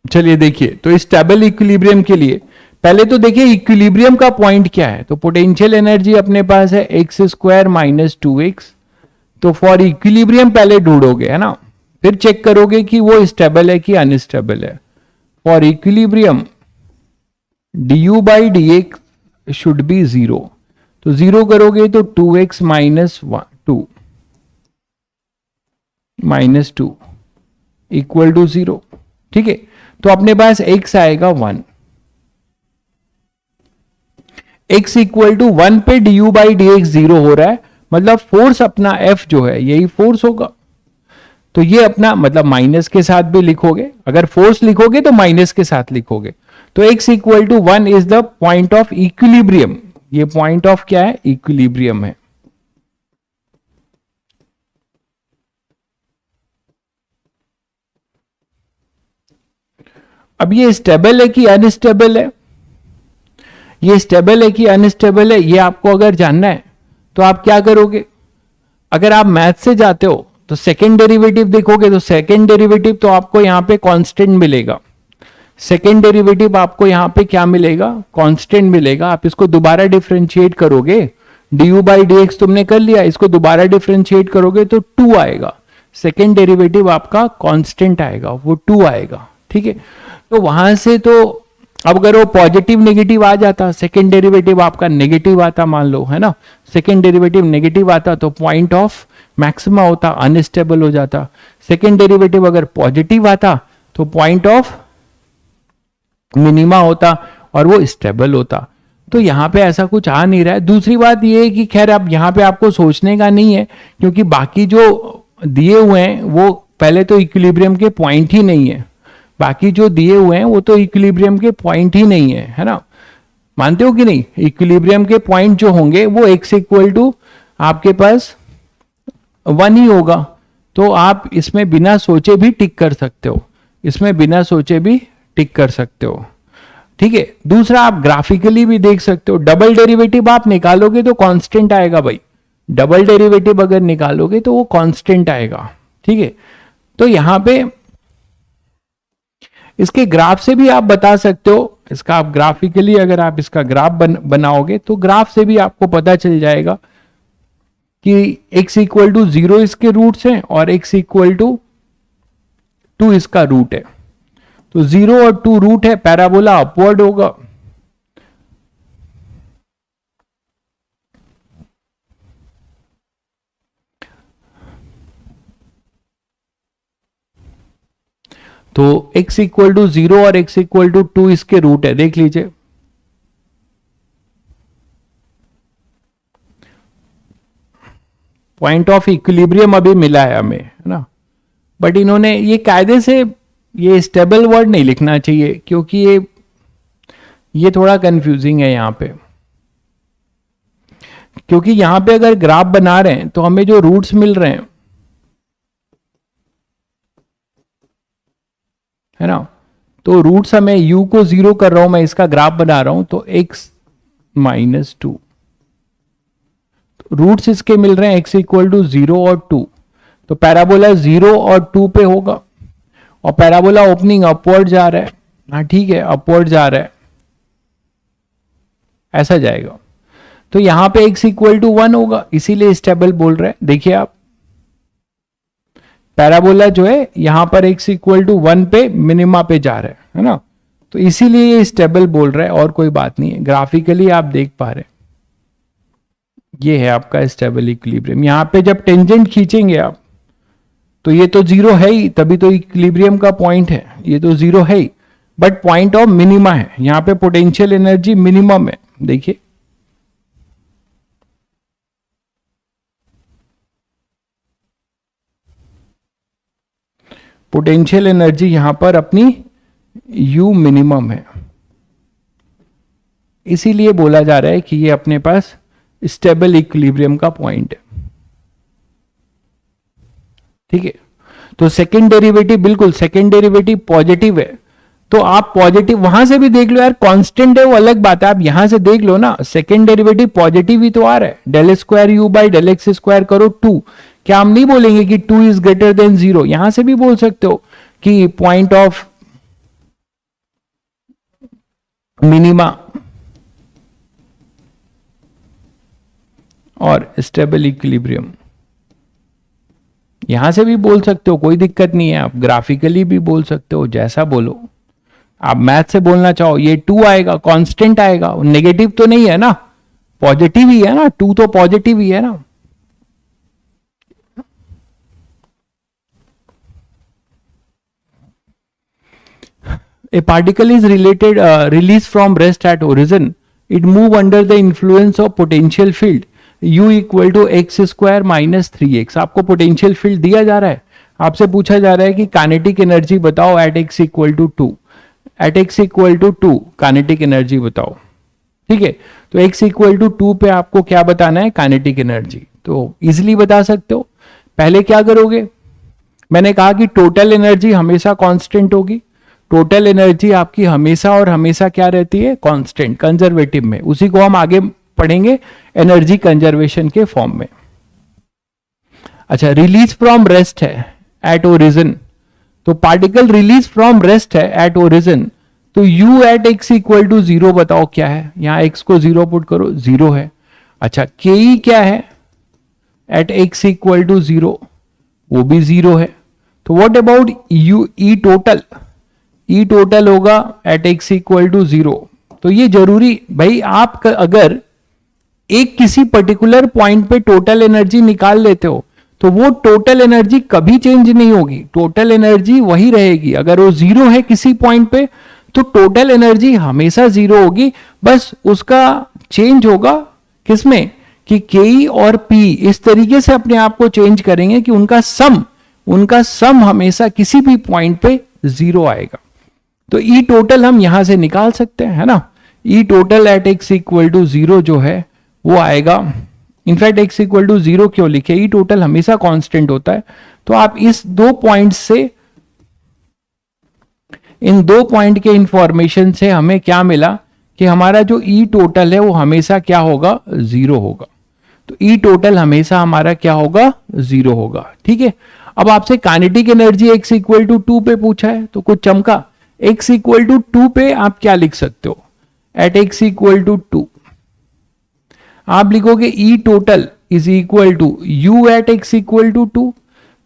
[SPEAKER 1] चलिए देखिए, तो स्टेबल इक्विलिब्रियम के लिए पहले तो देखिए इक्विलिब्रियम का पॉइंट क्या है। तो पोटेंशियल एनर्जी अपने पास है एक्स स्क्वायर माइनस 2x। तो फॉर इक्विलिब्रियम पहले ढूंढोगे, है ना, फिर चेक करोगे कि वो स्टेबल है कि अनस्टेबल है। For equilibrium du by D x should be 0। तो 0 करोगे तो 2x माइनस 2 इक्वल टू 0। ठीक है, तो अपने पास x आएगा 1। x इक्वल टू 1 पे du बाई डी एक्स 0 हो रहा है, मतलब फोर्स अपना F जो है यही फोर्स होगा। तो ये अपना मतलब माइनस के साथ भी लिखोगे, अगर फोर्स लिखोगे तो माइनस के साथ लिखोगे। तो x equal to 1 is the point of equilibrium. ये पॉइंट ऑफ क्या है? इक्विलिब्रियम है। अब ये स्टेबल है कि अनस्टेबल है, ये स्टेबल है कि अनस्टेबल है, ये आपको अगर जानना है तो आप क्या करोगे? अगर आप मैथ से जाते हो तो सेकेंड डेरिवेटिव देखोगे, तो सेकेंड डेरिवेटिव तो आपको यहां पे कांस्टेंट मिलेगा। सेकेंड डेरिवेटिव आपको यहां पे क्या मिलेगा? कांस्टेंट मिलेगा। आप इसको दोबारा डिफरेंशिएट करोगे, डी बाई डी एक्स तुमने कर लिया, इसको दोबारा डिफरेंशिएट करोगे तो 2 आएगा। सेकेंड डेरिवेटिव आपका कांस्टेंट आएगा, वो 2 आएगा। ठीक है, तो वहां से तो अब अगर वो पॉजिटिव नेगेटिव आ जाता, सेकेंड डेरिवेटिव आपका नेगेटिव आता मान लो, है ना, सेकेंड डेरिवेटिव नेगेटिव आता तो पॉइंट ऑफ मैक्सिमा होता, अनस्टेबल हो जाता। सेकेंड डेरिवेटिव अगर पॉजिटिव आता तो पॉइंट ऑफ मिनिमा होता और वो स्टेबल होता। तो यहां पे ऐसा कुछ आ नहीं रहा है। दूसरी बात ये है कि खैर अब यहां पे आपको सोचने का नहीं है, क्योंकि बाकी जो दिए हुए हैं वो पहले तो इक्विलिब्रियम के पॉइंट ही नहीं है। बाकी जो दिए हुए हैं वो तो इक्विलिब्रियम के पॉइंट ही नहीं है, है ना, मानते हो कि नहीं? इक्विलिब्रियम के पॉइंट जो होंगे वो x इक्वल टू आपके पास 1 ही होगा। तो आप इसमें बिना सोचे भी टिक कर सकते हो, इसमें बिना सोचे भी टिक कर सकते हो। ठीक है, दूसरा आप ग्राफिकली भी देख सकते हो। डबल डेरिवेटिव आप निकालोगे तो कांस्टेंट आएगा भाई, डबल डेरिवेटिव अगर निकालोगे तो वो कांस्टेंट आएगा। ठीक है, तो यहां पे इसके ग्राफ से भी आप बता सकते हो। इसका आप ग्राफिकली अगर आप इसका ग्राफ बनाओगे तो ग्राफ से भी आपको पता चल जाएगा कि x इक्वल टू 0 इसके रूट्स हैं और x इक्वल टू 2 इसका रूट है। तो 0 और 2 रूट है, पैराबोला अपवर्ड होगा। तो x इक्वल टू 0 और x इक्वल टू 2 इसके रूट है, देख लीजिए। पॉइंट ऑफ इक्विलिब्रियम अभी मिला है हमें, है ना। बट इन्होंने ये कायदे से ये स्टेबल वर्ड नहीं लिखना चाहिए, क्योंकि ये थोड़ा कंफ्यूजिंग है यहां पे। क्योंकि यहां पे अगर ग्राफ बना रहे हैं तो हमें जो रूट्स मिल रहे हैं, है ना, तो रूट्स हमें u को 0 कर रहा हूं मैं, इसका ग्राफ बना रहा हूं, तो x -2 रूट्स इसके मिल रहे हैं x इक्वल टू 0 और 2। तो पैराबोला 0 और 2 पे होगा, और पैराबोला ओपनिंग अपवर्ड जा रहा है, हाँ ठीक है, अपवर्ड जा रहा है, ऐसा जाएगा। तो यहां पे x इक्वल टू 1 होगा, इसीलिए स्टेबल बोल रहे हैं। देखिए आप, पैराबोला जो है यहां पर x इक्वल टू 1 पे मिनिमा पे जा रहा है ना, तो इसीलिए ये स्टेबल बोल रहा है, और कोई बात नहीं है। ग्राफिकली आप देख पा रहे हैं, ये है आपका स्टेबल इक्विलिब्रियम। यहां पे जब टेंजेंट खींचेंगे आप, तो ये तो 0 है ही, तभी तो इक्विलिब्रियम का पॉइंट है, ये तो 0 है ही, बट पॉइंट ऑफ मिनिमा है, यहां पे पोटेंशियल एनर्जी मिनिमम है। देखिए पोटेंशियल एनर्जी यहां पर अपनी U मिनिमम है, इसीलिए बोला जा रहा है कि ये अपने पास स्टेबल इक्विलिब्रियम का पॉइंट है। ठीक है, तो सेकेंड डेरिवेटिव, बिल्कुल सेकेंड डेरिवेटिव पॉजिटिव है, तो आप पॉजिटिव वहां से भी देख लो यार, कांस्टेंट है वो अलग बात है, आप यहां से देख लो ना, सेकेंड डेरिवेटिव पॉजिटिव ही तो आ रहा है। Del square you by del x square करो 2, क्या हम नहीं बोलेंगे कि 2 इज ग्रेटर देन 0? यहां से भी बोल सकते हो कि पॉइंट ऑफ मिनिमा और स्टेबल इक्विलिब्रियम, यहां से भी बोल सकते हो, कोई दिक्कत नहीं है। आप ग्राफिकली भी बोल सकते हो, जैसा बोलो। आप मैथ से बोलना चाहो, ये 2 आएगा, कांस्टेंट आएगा, नेगेटिव तो नहीं है ना, पॉजिटिव ही है ना, 2 तो पॉजिटिव ही है ना। A particle is released from rest at origin. It move under the influence of potential field U equal to x square minus 3x। आपको पोटेंशियल फील्ड दिया जा रहा है, आपसे पूछा जा रहा है कि काइनेटिक एनर्जी बताओ at x equal to 2, at x equal to 2 kinetic energy बताओ। ठीक है, तो x इक्वल टू 2 पे आपको क्या बताना है, काइनेटिक एनर्जी। तो इजिली बता सकते हो। पहले क्या करोगे, मैंने कहा कि टोटल एनर्जी हमेशा कांस्टेंट होगी। टोटल एनर्जी आपकी हमेशा और हमेशा क्या रहती है, कांस्टेंट, कंजर्वेटिव में। उसी को हम आगे पढ़ेंगे एनर्जी कंजर्वेशन के फॉर्म में। अच्छा, रिलीज फ्रॉम रेस्ट है एट ओरिजिन, तो पार्टिकल रिलीज फ्रॉम रेस्ट है एट ओरिजिन, तो u at x equal to 0 बताओ क्या है। यहां x को 0 पुट करो, 0 है। अच्छा, ke क्या है एट x इक्वल टू 0, वो भी 0 है। तो what about u e total, E total होगा एट एक्स इक्वल टू 0। तो ये जरूरी भाई, आप अगर एक किसी पर्टिकुलर पॉइंट पे टोटल एनर्जी निकाल लेते हो तो वो टोटल एनर्जी कभी चेंज नहीं होगी, टोटल एनर्जी वही रहेगी। अगर वो 0 है किसी पॉइंट पे तो टोटल एनर्जी हमेशा 0 होगी, बस उसका चेंज होगा किसमें, कि के और पी इस तरीके से अपने आप को चेंज करेंगे कि उनका सम हमेशा किसी भी पॉइंट पे 0 आएगा। तो ई टोटल हम यहां से निकाल सकते हैं, है ना। E total at x equal to 0 जो है वो आएगा, इनफैक्ट एक्स इक्वल टू 0 क्यों लिखे, ई टोटल हमेशा कांस्टेंट होता है। तो आप इस 2 पॉइंट से, इन 2 पॉइंट के इंफॉर्मेशन से हमें क्या मिला कि हमारा जो ई टोटल है वो हमेशा क्या होगा, 0 होगा। तो ई टोटल हमेशा हमारा क्या होगा, 0 होगा। ठीक है, अब आपसे kinetic energy x equal to 2 पे पूछा है, तो कुछ चमका। x इक्वल टू 2 पे आप क्या लिख सकते हो, एट x इक्वल टू 2 आप लिखोगे E total is equal to u at x equal to 2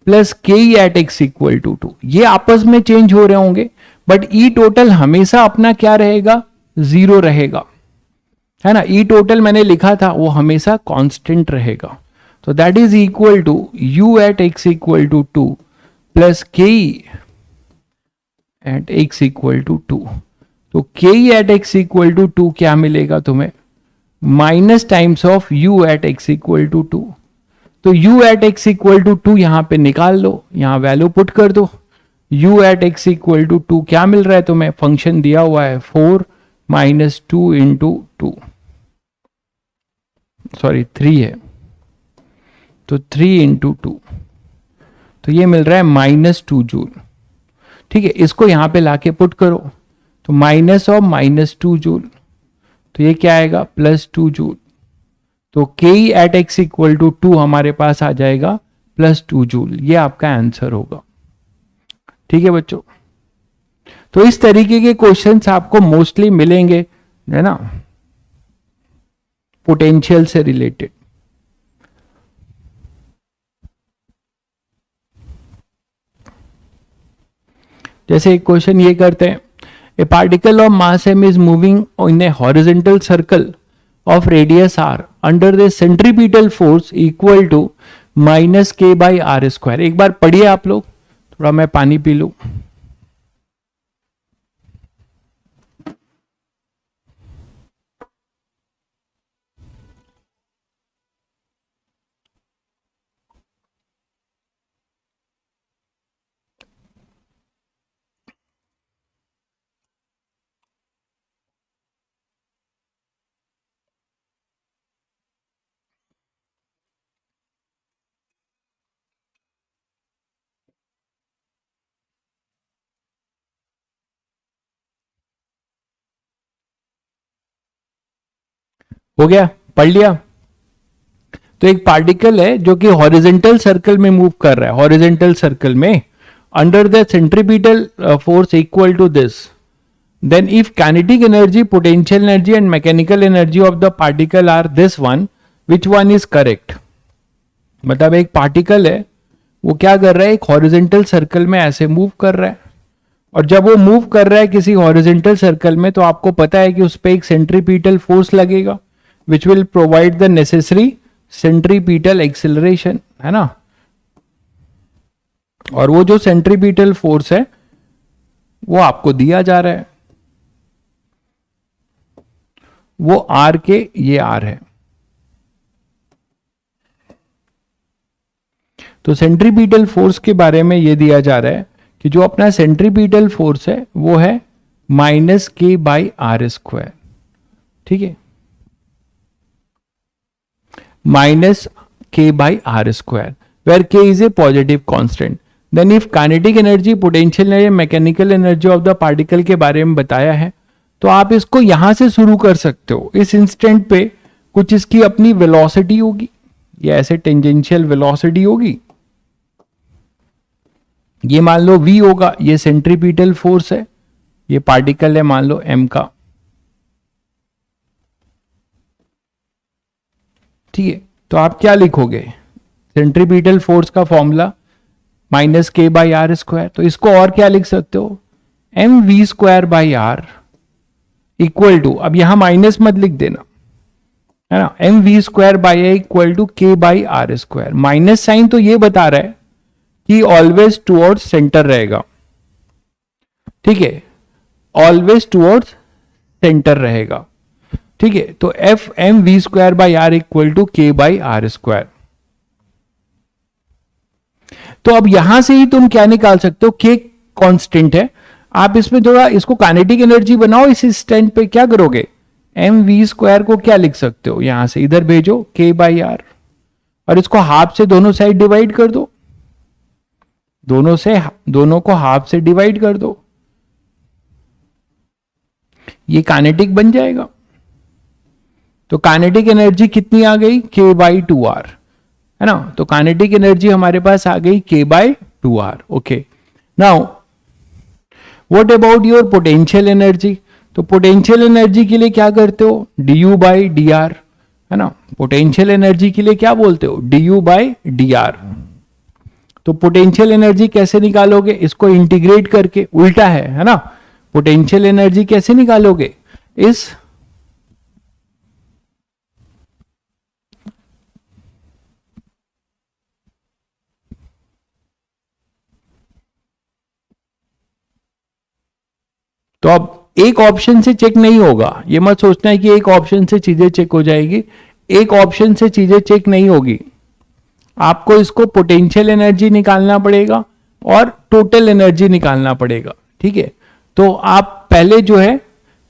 [SPEAKER 1] plus के एट x इक्वल टू 2। ये आपस में चेंज हो रहे होंगे, बट ई टोटल हमेशा अपना क्या रहेगा, 0 रहेगा, है ना। ई टोटल मैंने लिखा था वो हमेशा कांस्टेंट रहेगा। तो that is equal to u at x equal to 2 plus के एट एक्स इक्वल टू 2। तो के एट एक्स इक्वल टू 2 क्या मिलेगा तुम्हें? Minus times of u at x equal to 2। तो u at x equal to 2 यहां पे निकाल लो, यहां वैल्यू पुट कर दो। u at x equal to 2 क्या मिल रहा है तुम्हें? फंक्शन दिया हुआ है 4 माइनस 2 इंटू 2, सॉरी 3 है, तो 3 इंटू 2, तो ये मिल रहा है -2 जूल। ठीक है, इसको यहां पे लाके पुट करो, तो माइनस ऑफ -2 जूल, तो ये क्या आएगा? +2 जूल। तो के एट एक्स इक्वल टू 2 हमारे पास आ जाएगा +2 जूल। ये आपका आंसर होगा। ठीक है बच्चों, तो इस तरीके के क्वेश्चंस आपको मोस्टली मिलेंगे, है ना, पोटेंशियल से रिलेटेड। जैसे एक क्वेश्चन ये करते हैं, a particle of mass m is moving in a horizontal circle of radius r under the centripetal force equal to -k/r²। एक बार पढ़िए आप लोग, थोड़ा मैं पानी पी लूं। हो गया, पढ़ लिया? तो एक पार्टिकल है जो कि हॉरिजेंटल सर्कल में मूव कर रहा है, हॉरिजेंटल सर्कल में under the centripetal force equal to this, then if kinetic energy, potential energy and mechanical energy of the particle are this one, which one is correct? मतलब एक particle है, वो क्या कर रहा है? एक हॉरिजेंटल सर्कल में ऐसे मूव कर रहा है, और जब वो मूव कर रहा है किसी हॉरिजेंटल सर्कल में, तो आपको पता है कि उस पर एक सेंट्रीपिटल फोर्स लगेगा which will provide the necessary centripetal acceleration, है ना। और वो जो सेंट्रीपिटल फोर्स है वो आपको दिया जा रहा है, वो आर के, ये आर है। तो सेंट्रीपिटल फोर्स के बारे में ये दिया जा रहा है कि जो अपना सेंट्रीपिटल फोर्स है वो है -k/r²। ठीक है, -k/r², where k is a positive constant. Then if kinetic energy, potential energy, mechanical energy of the particle के बारे में बताया है, तो आप इसको यहां से शुरू कर सकते हो। इस इंस्टेंट पे कुछ इसकी अपनी वेलोसिटी होगी, या ऐसे टेंजेंशियल वेलोसिटी होगी, ये मान लो v होगा, ये सेंट्रीपिटल फोर्स है, ये पार्टिकल है मान लो m का। ठीक है, तो आप क्या लिखोगे? सेंट्रीपिटल फोर्स का फॉर्मूला -k/r²। तो इसको और क्या लिख सकते हो? mv²/r इक्वल टू, अब यहां माइनस मत लिख देना, है ना, mv²/r equal to k/r²। Minus sign तो ये बता रहा है कि ऑलवेज टुवर्ड्स सेंटर रहेगा। ठीक है, ऑलवेज टुवर्ड्स सेंटर रहेगा। ठीक है, तो F mv²/r equal to k/r²। तो अब यहां से ही तुम क्या निकाल सकते हो? k कांस्टेंट है, आप इसमें थोड़ा इसको काइनेटिक एनर्जी बनाओ। इस स्टैंड पे क्या करोगे? mv² को क्या लिख सकते हो? यहां से इधर भेजो k/r, और इसको हाफ से दोनों साइड डिवाइड कर दो, दोनों को हाफ से डिवाइड कर दो, ये काइनेटिक बन जाएगा। तो काइनेटिक एनर्जी कितनी आ गई? k/2r, है ना। तो काइनेटिक एनर्जी हमारे पास आ गई k/2r। Okay, now what about your potential energy? तो पोटेंशियल एनर्जी के लिए क्या करते हो? du/dr, है ना। पोटेंशियल एनर्जी के लिए क्या बोलते हो? du/dr। तो पोटेंशियल एनर्जी कैसे निकालोगे? इसको इंटीग्रेट करके, उल्टा है ना। पोटेंशियल एनर्जी कैसे निकालोगे? इस तो अब एक ऑप्शन से चेक नहीं होगा, ये मत सोचना है कि एक ऑप्शन से चीजें चेक हो जाएगी, एक ऑप्शन से चीजें चेक नहीं होगी। आपको इसको पोटेंशियल एनर्जी निकालना पड़ेगा और टोटल एनर्जी निकालना पड़ेगा, ठीक है। तो आप पहले जो है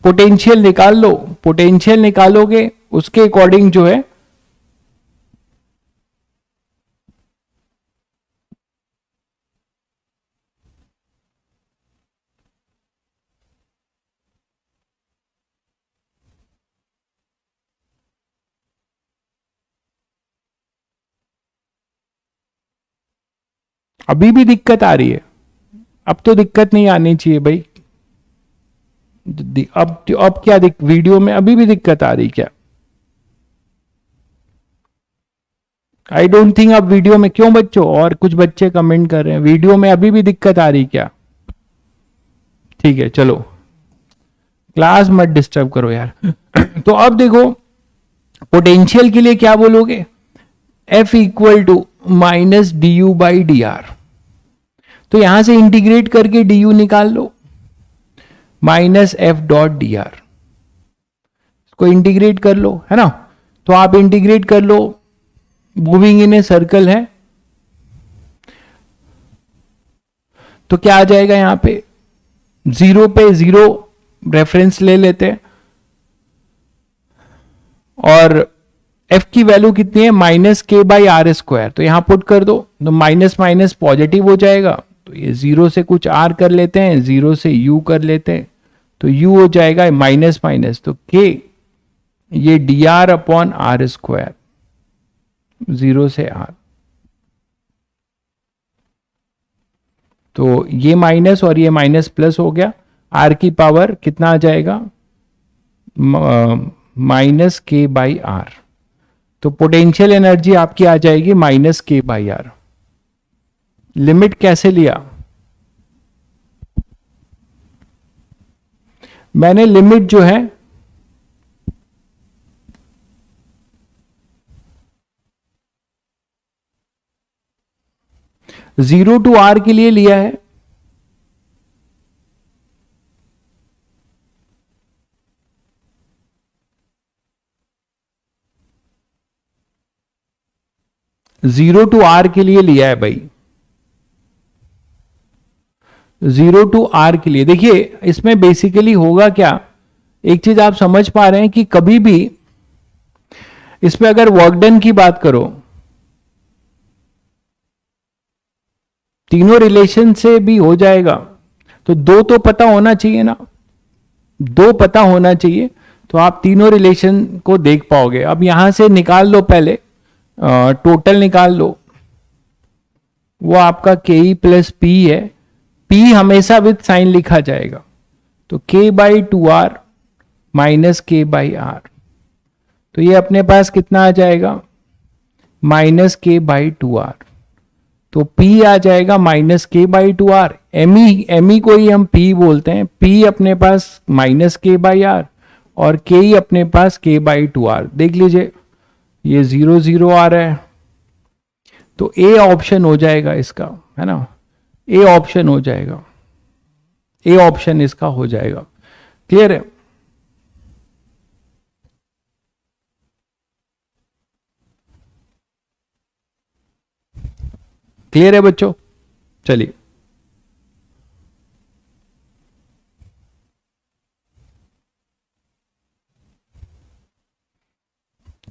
[SPEAKER 1] पोटेंशियल निकाल लो, पोटेंशियल निकालोगे उसके अकॉर्डिंग जो है अभी भी दिक्कत आ रही है, अब तो दिक्कत नहीं आनी चाहिए भाई। अब क्या वीडियो में अभी भी दिक्कत आ रही क्या? आई डोंट थिंक अब वीडियो में, क्यों बच्चों? और कुछ बच्चे कमेंट कर रहे हैं वीडियो में अभी भी दिक्कत आ रही क्या? ठीक है चलो, क्लास मत डिस्टर्ब करो यार। तो अब देखो पोटेंशियल के लिए क्या बोलोगे, F equal to minus D U by D R. तो यहां से इंटीग्रेट करके डी यू निकाल लो, minus F dot D R, इसको इंटीग्रेट कर लो, है ना। तो आप इंटीग्रेट कर लो, मूविंग इन ए सर्कल है, तो क्या आ जाएगा यहां पे, जीरो पे जीरो रेफरेंस ले लेते हैं और f की वैल्यू कितनी है, minus k by are square. तो यहां पुट कर दो, तो माइनस माइनस पॉजिटिव हो जाएगा, तो ये जीरो से कुछ r कर लेते हैं, जीरो से u कर लेते हैं, तो u हो जाएगा माइनस माइनस, तो k ये d r upon r square, zero से r। तो ये माइनस और ये माइनस प्लस हो गया, r की पावर कितना आ जाएगा, माइनस के बाई आर। तो पोटेंशियल एनर्जी आपकी आ जाएगी minus k by are. Limit कैसे लिया, मैंने लिमिट जो है जीरो टू आर के लिए लिया है, जीरो टू आर के लिए लिया है भाई, जीरो टू आर के लिए। देखिए इसमें बेसिकली होगा क्या, एक चीज आप समझ पा रहे हैं कि कभी भी इसमें अगर वर्क डन की बात करो, तीनों रिलेशन से भी हो जाएगा, तो दो तो पता होना चाहिए ना, दो पता होना चाहिए, तो आप तीनों रिलेशन को देख पाओगे। अब यहां से निकाल लो, पहले टोटल निकाल लो, वो आपका के ई प्लस पी है, पी हमेशा विद साइन लिखा जाएगा, तो k by two r minus k by r, तो ये अपने पास कितना आ जाएगा, minus k by two r. तो P आ जाएगा minus k by two r, M E को ही हम P बोलते हैं, P अपने पास माइनस के बाई आर और K ही अपने पास के बाई टू आर। देख लीजिए ये जीरो जीरो आ रहा है, तो ए ऑप्शन हो जाएगा इसका, है ना, ए ऑप्शन हो जाएगा, ए ऑप्शन इसका हो जाएगा। क्लियर है? क्लियर है बच्चों? चलिए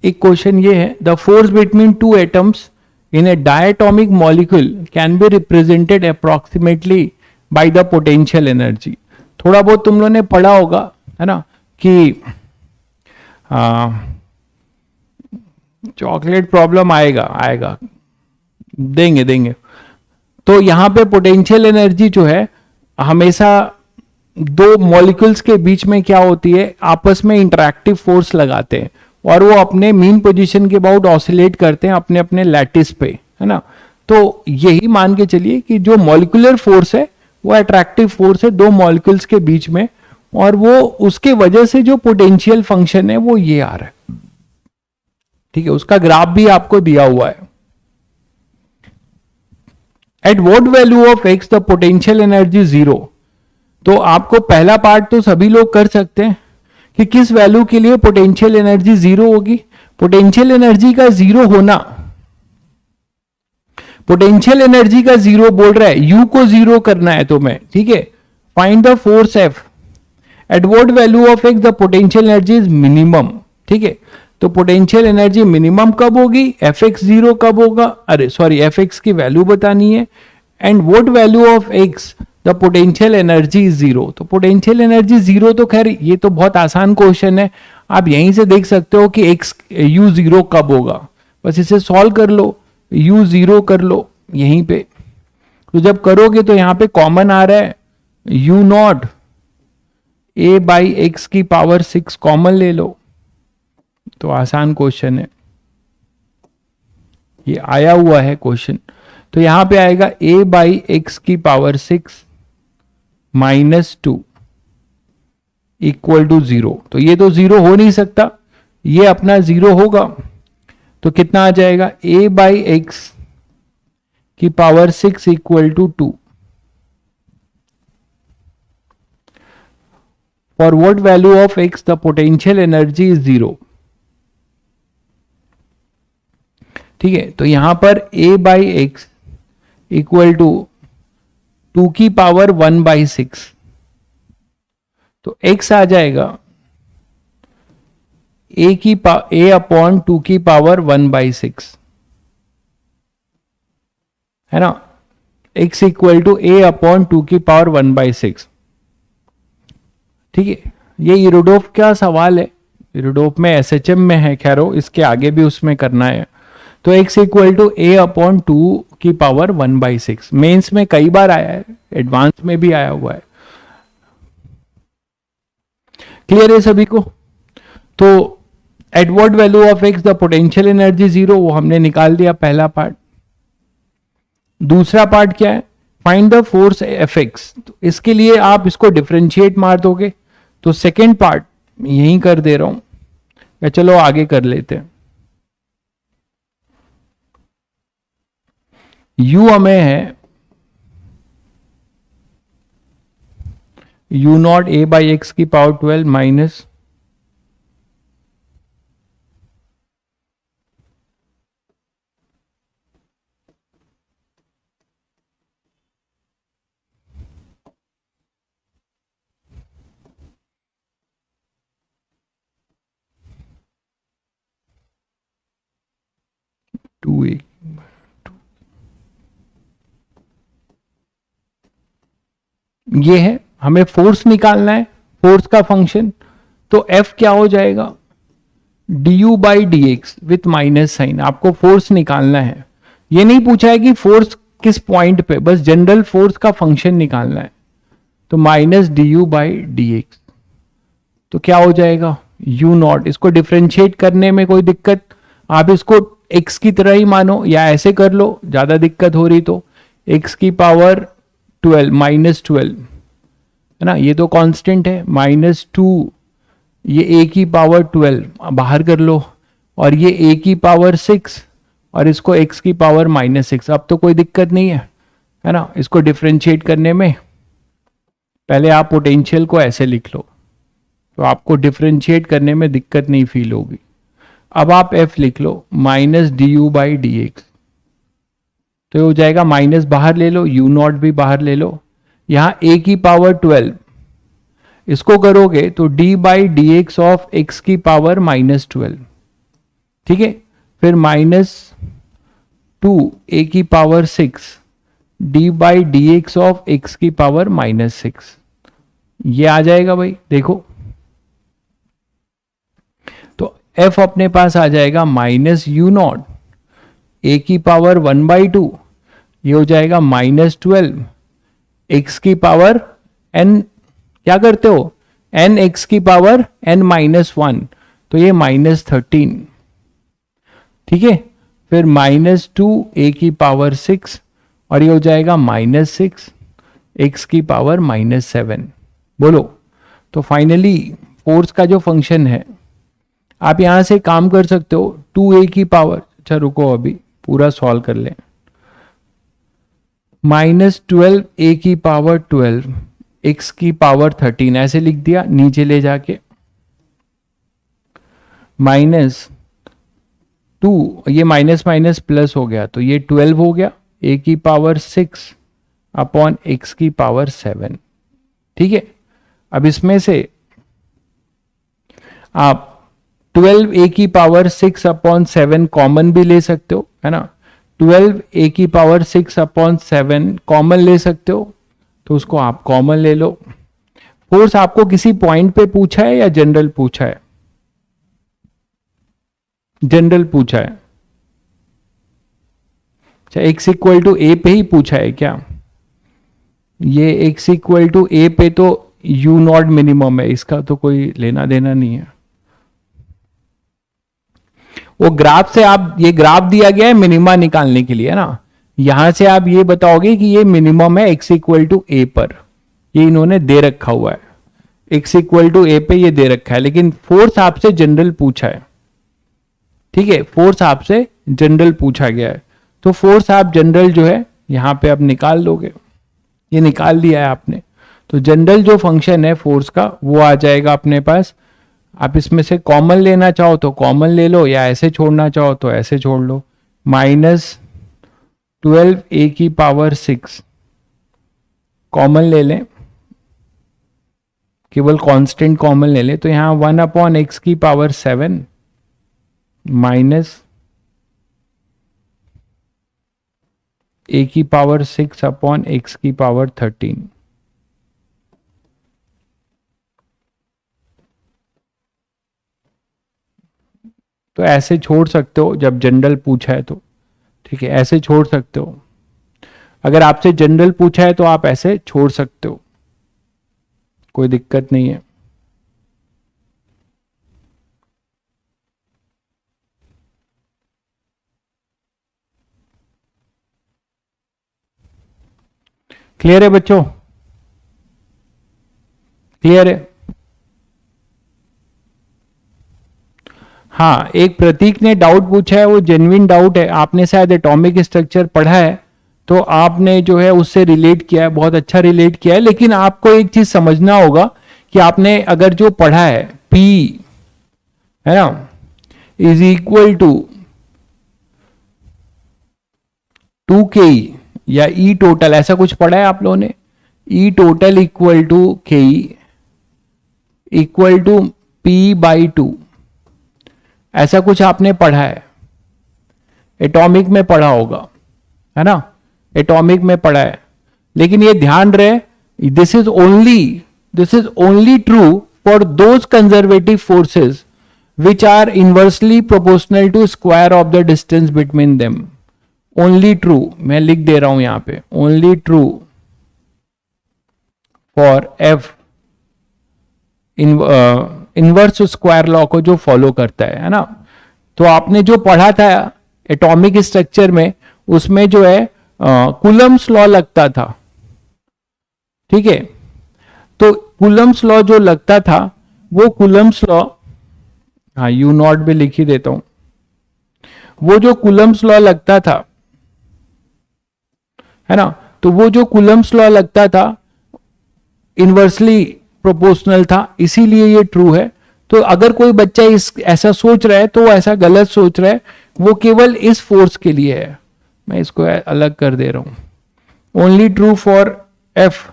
[SPEAKER 1] एक क्वेश्चन ये है, the force between two atoms in A diatomic molecule can be represented approximately by the potential energy. थोड़ा बहुत तुम लोगों ने पढ़ा होगा, है ना, कि चॉकलेट प्रॉब्लम आएगा देंगे। तो यहां पे पोटेंशियल एनर्जी जो है हमेशा दो मॉलिक्यूल्स के बीच में क्या होती है, आपस में इंटरैक्टिव फोर्स लगाते हैं और वो अपने मीन पोजीशन के अबाउट ऑसिलेट करते हैं अपने अपने लैटिस पे, है ना। तो यही मान के चलिए कि जो मॉलिक्यूलर फोर्स है वो अट्रैक्टिव फोर्स है दो मॉलिक्यूल्स के बीच में, और वो उसके वजह से जो पोटेंशियल फंक्शन है वो ये आ रहा है, ठीक है। उसका ग्राफ भी आपको दिया हुआ है। At what value of x the potential energy zero. तो आपको पहला पार्ट तो सभी लोग कर सकते हैं कि किस वैल्यू के लिए पोटेंशियल एनर्जी जीरो होगी। पोटेंशियल एनर्जी का जीरो होना, पोटेंशियल एनर्जी का जीरो बोल रहा है, यू को जीरो करना है तुम्हें, ठीक है। Find the force F at what value of x the potential energy is minimum, ठीक है। तो पोटेंशियल एनर्जी मिनिमम कब होगी, एफ एक्स जीरो कब होगा, अरे सॉरी एफ एक्स की वैल्यू बतानी है, and what value of x the potential energy is zero. तो पोटेंशियल एनर्जी जीरो, तो खैर ये तो बहुत आसान क्वेश्चन है, आप यहीं से देख सकते हो कि एक्स यू जीरो कब होगा, बस इसे सॉल्व कर लो, यू जीरो कर लो यहीं पे। तो जब करोगे तो यहां पे कॉमन आ रहा है you not a by x की पावर 6 कॉमन ले लो, तो आसान क्वेश्चन है, ये आया हुआ है क्वेश्चन। तो यहां पे आएगा ए बाई एक्स की power 6 minus 2 equal to zero. तो ये तो जीरो हो नहीं सकता, ये अपना जीरो होगा, तो कितना आ जाएगा, ए बाई एक्स की power 6 equal to 2। For what value of x the potential energy is zero, ठीक है। तो यहां पर a by x equal to 2 की पावर 1 बाई 6, तो x आ जाएगा a अपॉन 2 की पावर 1 बाई 6, है ना। x equal to a upon 2 की पावर 1 बाई 6, ठीक है। ये यूरोडोफ का सवाल है, यूरोडोफ में एसएचएम में है, खैरो इसके आगे भी उसमें करना है। तो x equal to a upon 2 की पावर 1 बाई 6 मेन्स में कई बार आया है, एडवांस में भी आया हुआ है। क्लियर है सभी को। तो at what value of x the potential energy zero, वो हमने निकाल दिया पहला पार्ट। दूसरा पार्ट क्या है, find the force F x. तो इसके लिए आप इसको डिफरेंशिएट मार दोगे, तो सेकेंड पार्ट यहीं कर दे रहा हूं, या चलो आगे कर लेते हैं। u हमें है u not a by x की पावर 12 माइनस टू ए, ये है, हमें फोर्स निकालना है, फोर्स का फंक्शन। तो F क्या हो जाएगा, du by D x with minus sign. आपको फोर्स निकालना है, ये नहीं पूछा है कि फोर्स किस पॉइंट पे, बस जनरल फोर्स का फंक्शन निकालना है। तो minus du by D X, तो क्या हो जाएगा u नॉट। इसको डिफ्रेंशिएट करने में कोई दिक्कत, आप इसको x की तरह ही मानो या ऐसे कर लो, ज्यादा दिक्कत हो रही तो x की पावर 12 माइनस 12, है ना, ये तो कांस्टेंट है, माइनस 2 ये a की पावर 12 बाहर कर लो, और ये a की पावर 6 और इसको x की पावर माइनस 6। अब तो कोई दिक्कत नहीं है ना, इसको डिफ्रेंशिएट करने में। पहले आप पोटेंशियल को ऐसे लिख लो, तो आपको डिफ्रेंशिएट करने में दिक्कत नहीं फील होगी। अब आप f लिख लो minus D U by D X, तो ये हो जाएगा, माइनस बाहर ले लो, u नॉट भी बाहर ले लो, यहां a की पावर 12, इसको करोगे तो d by D x of x की पावर माइनस 12, ठीक है। फिर माइनस 2 a की power 6 d by D x of x की पावर माइनस 6, ये आ जाएगा भाई, देखो। तो f अपने पास आ जाएगा माइनस u नॉट a की पावर 1 बाई 2, ये हो जाएगा माइनस 12 x की पावर n, क्या करते हो n x की पावर n माइनस 1, तो ये माइनस 13, ठीक है। फिर माइनस 2 a की पावर 6 और ये हो जाएगा माइनस 6 x की पावर माइनस 7। बोलो, तो फाइनली फोर्स का जो फंक्शन है, आप यहां से काम कर सकते हो 2a की पावर, अच्छा रुको अभी पूरा सॉल्व कर लें, माइनस 12 a की पावर 12 x की पावर 13 ऐसे लिख दिया, नीचे ले जाके -2, ये माइनस माइनस प्लस हो गया तो ये 12 हो गया, a की पावर 6 अपॉन x की पावर 7। ठीक है, अब इसमें से आप 12 a की पावर 6 अपॉन 7 कॉमन भी ले सकते हो, है ना। 12 a की पावर 6 अपॉन 7 कॉमन ले सकते हो, तो उसको आप कॉमन ले लो। फोर्स आपको किसी पॉइंट पे पूछा है या जनरल पूछा है? जनरल पूछा है। अच्छा, x इक्वल टू ए पे ही पूछा है क्या? ये x इक्वल टू ए पे तो u नॉट मिनिमम है, इसका तो कोई लेना देना नहीं है। वो ग्राफ से आप, ये ग्राफ दिया गया है मिनिमा निकालने के लिए, है ना। यहां से आप ये बताओगे कि ये मिनिमम है x इक्वल टू ए पर, ये इन्होंने दे रखा हुआ है, x इक्वल टू ए पे ये दे रखा है, लेकिन फोर्स आपसे जनरल पूछा है। ठीक है, फोर्स आपसे जनरल पूछा गया है, तो फोर्स आप जनरल जो है यहां पे आप निकाल लोगे, ये निकाल दिया है आपने। तो जनरल जो फंक्शन है फोर्स का वो आ जाएगा अपने पास। आप इसमें से कॉमन लेना चाहो तो कॉमन ले लो, या ऐसे छोड़ना चाहो तो ऐसे छोड़ लो। -12 a की पावर 6 कॉमन ले लें, केवल कांस्टेंट कॉमन ले लें, तो यहां 1 अपॉन एक्स की पावर 7 माइनस a की पावर 6 अपॉन x की पावर 13। तो ऐसे छोड़ सकते हो जब जनरल पूछा है तो, ठीक है, ऐसे छोड़ सकते हो। अगर आपसे जनरल पूछा है तो आप ऐसे छोड़ सकते हो, कोई दिक्कत नहीं है। क्लियर है बच्चों? क्लियर है? हाँ, एक प्रतीक ने डाउट पूछा है, वो जेन्युइन डाउट है। आपने शायद एटॉमिक स्ट्रक्चर पढ़ा है तो आपने जो है उससे रिलेट किया है, बहुत अच्छा रिलेट किया है। लेकिन आपको एक चीज समझना होगा कि आपने अगर जो पढ़ा है P, है ना, इज इक्वल टू 2ke या E टोटल, ऐसा कुछ पढ़ा है आप लोगों ने? E total equal to ke equal to P/2, ऐसा कुछ आपने पढ़ा है, एटॉमिक में पढ़ा होगा, है ना, एटॉमिक में पढ़ा है। लेकिन ये ध्यान रहे, this is only true for those conservative forces which are inversely proportional to square of the distance between them. Only true, मैं लिख दे रहा हूं यहां पे, only true for F inverse square law को जो फॉलो करता है ना। तो आपने जो पढ़ा था एटॉमिक स्ट्रक्चर में, उसमें जो है कूलम्स लॉ लगता था, ठीक है। तो कूलम्स लॉ जो लगता था, वो कूलम्स लॉ, हाँ यू नॉट भी लिख ही देता हूं, वो जो कूलम्स लॉ लगता था, है ना, तो वो जो कूलम्स लॉ लगता था इनवर्सली प्रोपोर्शनल था, इसीलिए ये ट्रू है। तो अगर कोई बच्चा ऐसा सोच रहा है तो वो ऐसा गलत सोच रहा है, वो केवल इस फोर्स के लिए है। मैं इसको अलग कर दे रहा हूं, only true for F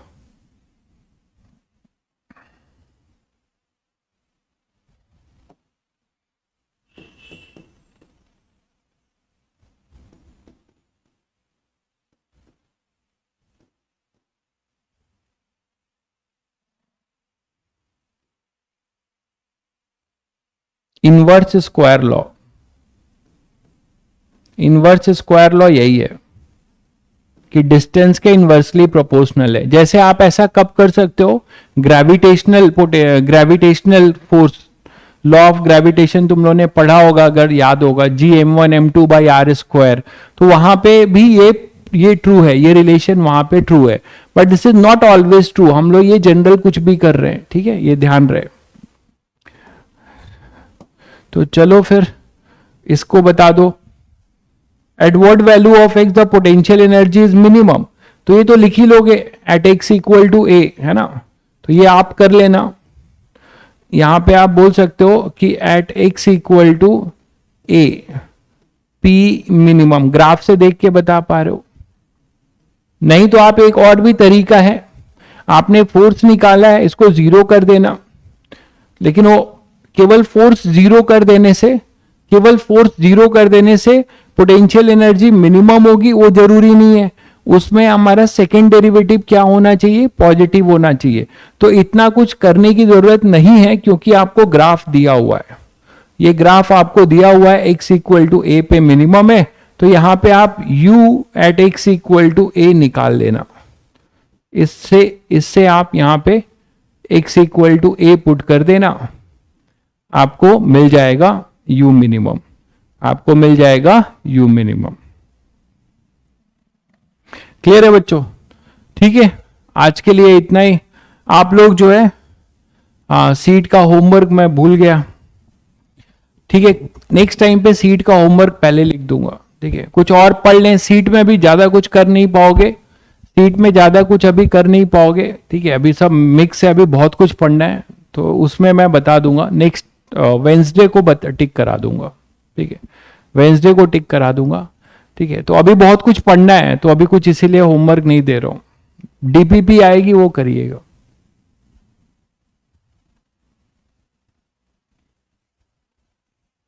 [SPEAKER 1] inverse square law. Inverse square law यही है कि डिस्टेंस के इनवर्सली प्रोपोर्शनल है। जैसे आप ऐसा कब कर सकते हो, gravitational force, law of gravitation तुम लोगों ने पढ़ा होगा, अगर याद होगा, Gm1m2/r²। तो वहां पे भी ये ट्रू है, ये रिलेशन वहां पे ट्रू है, but this is not always true. हम लोग ये जनरल कुछ भी कर रहे हैं, ठीक है, ये ध्यान रहे। तो चलो फिर इसको बता दो, at what value of x the potential energy is minimum. तो ये तो लिख ही लोगे एट एक्स इक्वल टू ए, है ना। तो ये आप कर लेना, यहां पे आप बोल सकते हो कि at x equal to a P minimum, graph से देख के बता पा रहे हो। नहीं तो आप एक और भी तरीका है, आपने फोर्स निकाला है, इसको जीरो कर देना, लेकिन वो केवल फोर्स जीरो कर देने से पोटेंशियल एनर्जी मिनिमम होगी वो जरूरी नहीं है। उसमें हमारा सेकेंड डेरिवेटिव क्या होना चाहिए, पॉजिटिव होना चाहिए। तो इतना कुछ करने की जरूरत नहीं है क्योंकि आपको ग्राफ दिया हुआ है, ये ग्राफ आपको दिया हुआ है x इक्वल टू ए पे मिनिमम है, तो यहां पे आप u at x equal to A निकाल लेना। इससे आप यहां पे x equal to A put कर देना, आपको मिल जाएगा u मिनिमम, आपको मिल जाएगा u मिनिमम। क्लियर है बच्चों? ठीक है, आज के लिए इतना ही। आप लोग जो है सीट का होमवर्क मैं भूल गया, ठीक है, नेक्स्ट टाइम पे सीट का होमवर्क पहले लिख दूंगा, ठीक है। कुछ और पढ़ लें, सीट में भी ज्यादा कुछ कर नहीं पाओगे, सीट में ज्यादा कुछ अभी कर नहीं पाओगे, ठीक है। अभी सब मिक्स है, अभी बहुत कुछ पढ़ना है, तो उसमें मैं बता दूंगा नेक्स्ट वेंसडे को टिक करा दूंगा, ठीक है, वेंसडे को टिक करा दूंगा, ठीक है। तो अभी बहुत कुछ पढ़ना है, तो अभी कुछ इसीलिए होमवर्क नहीं दे रहा हूं, डीपीपी आएगी वो करिएगा।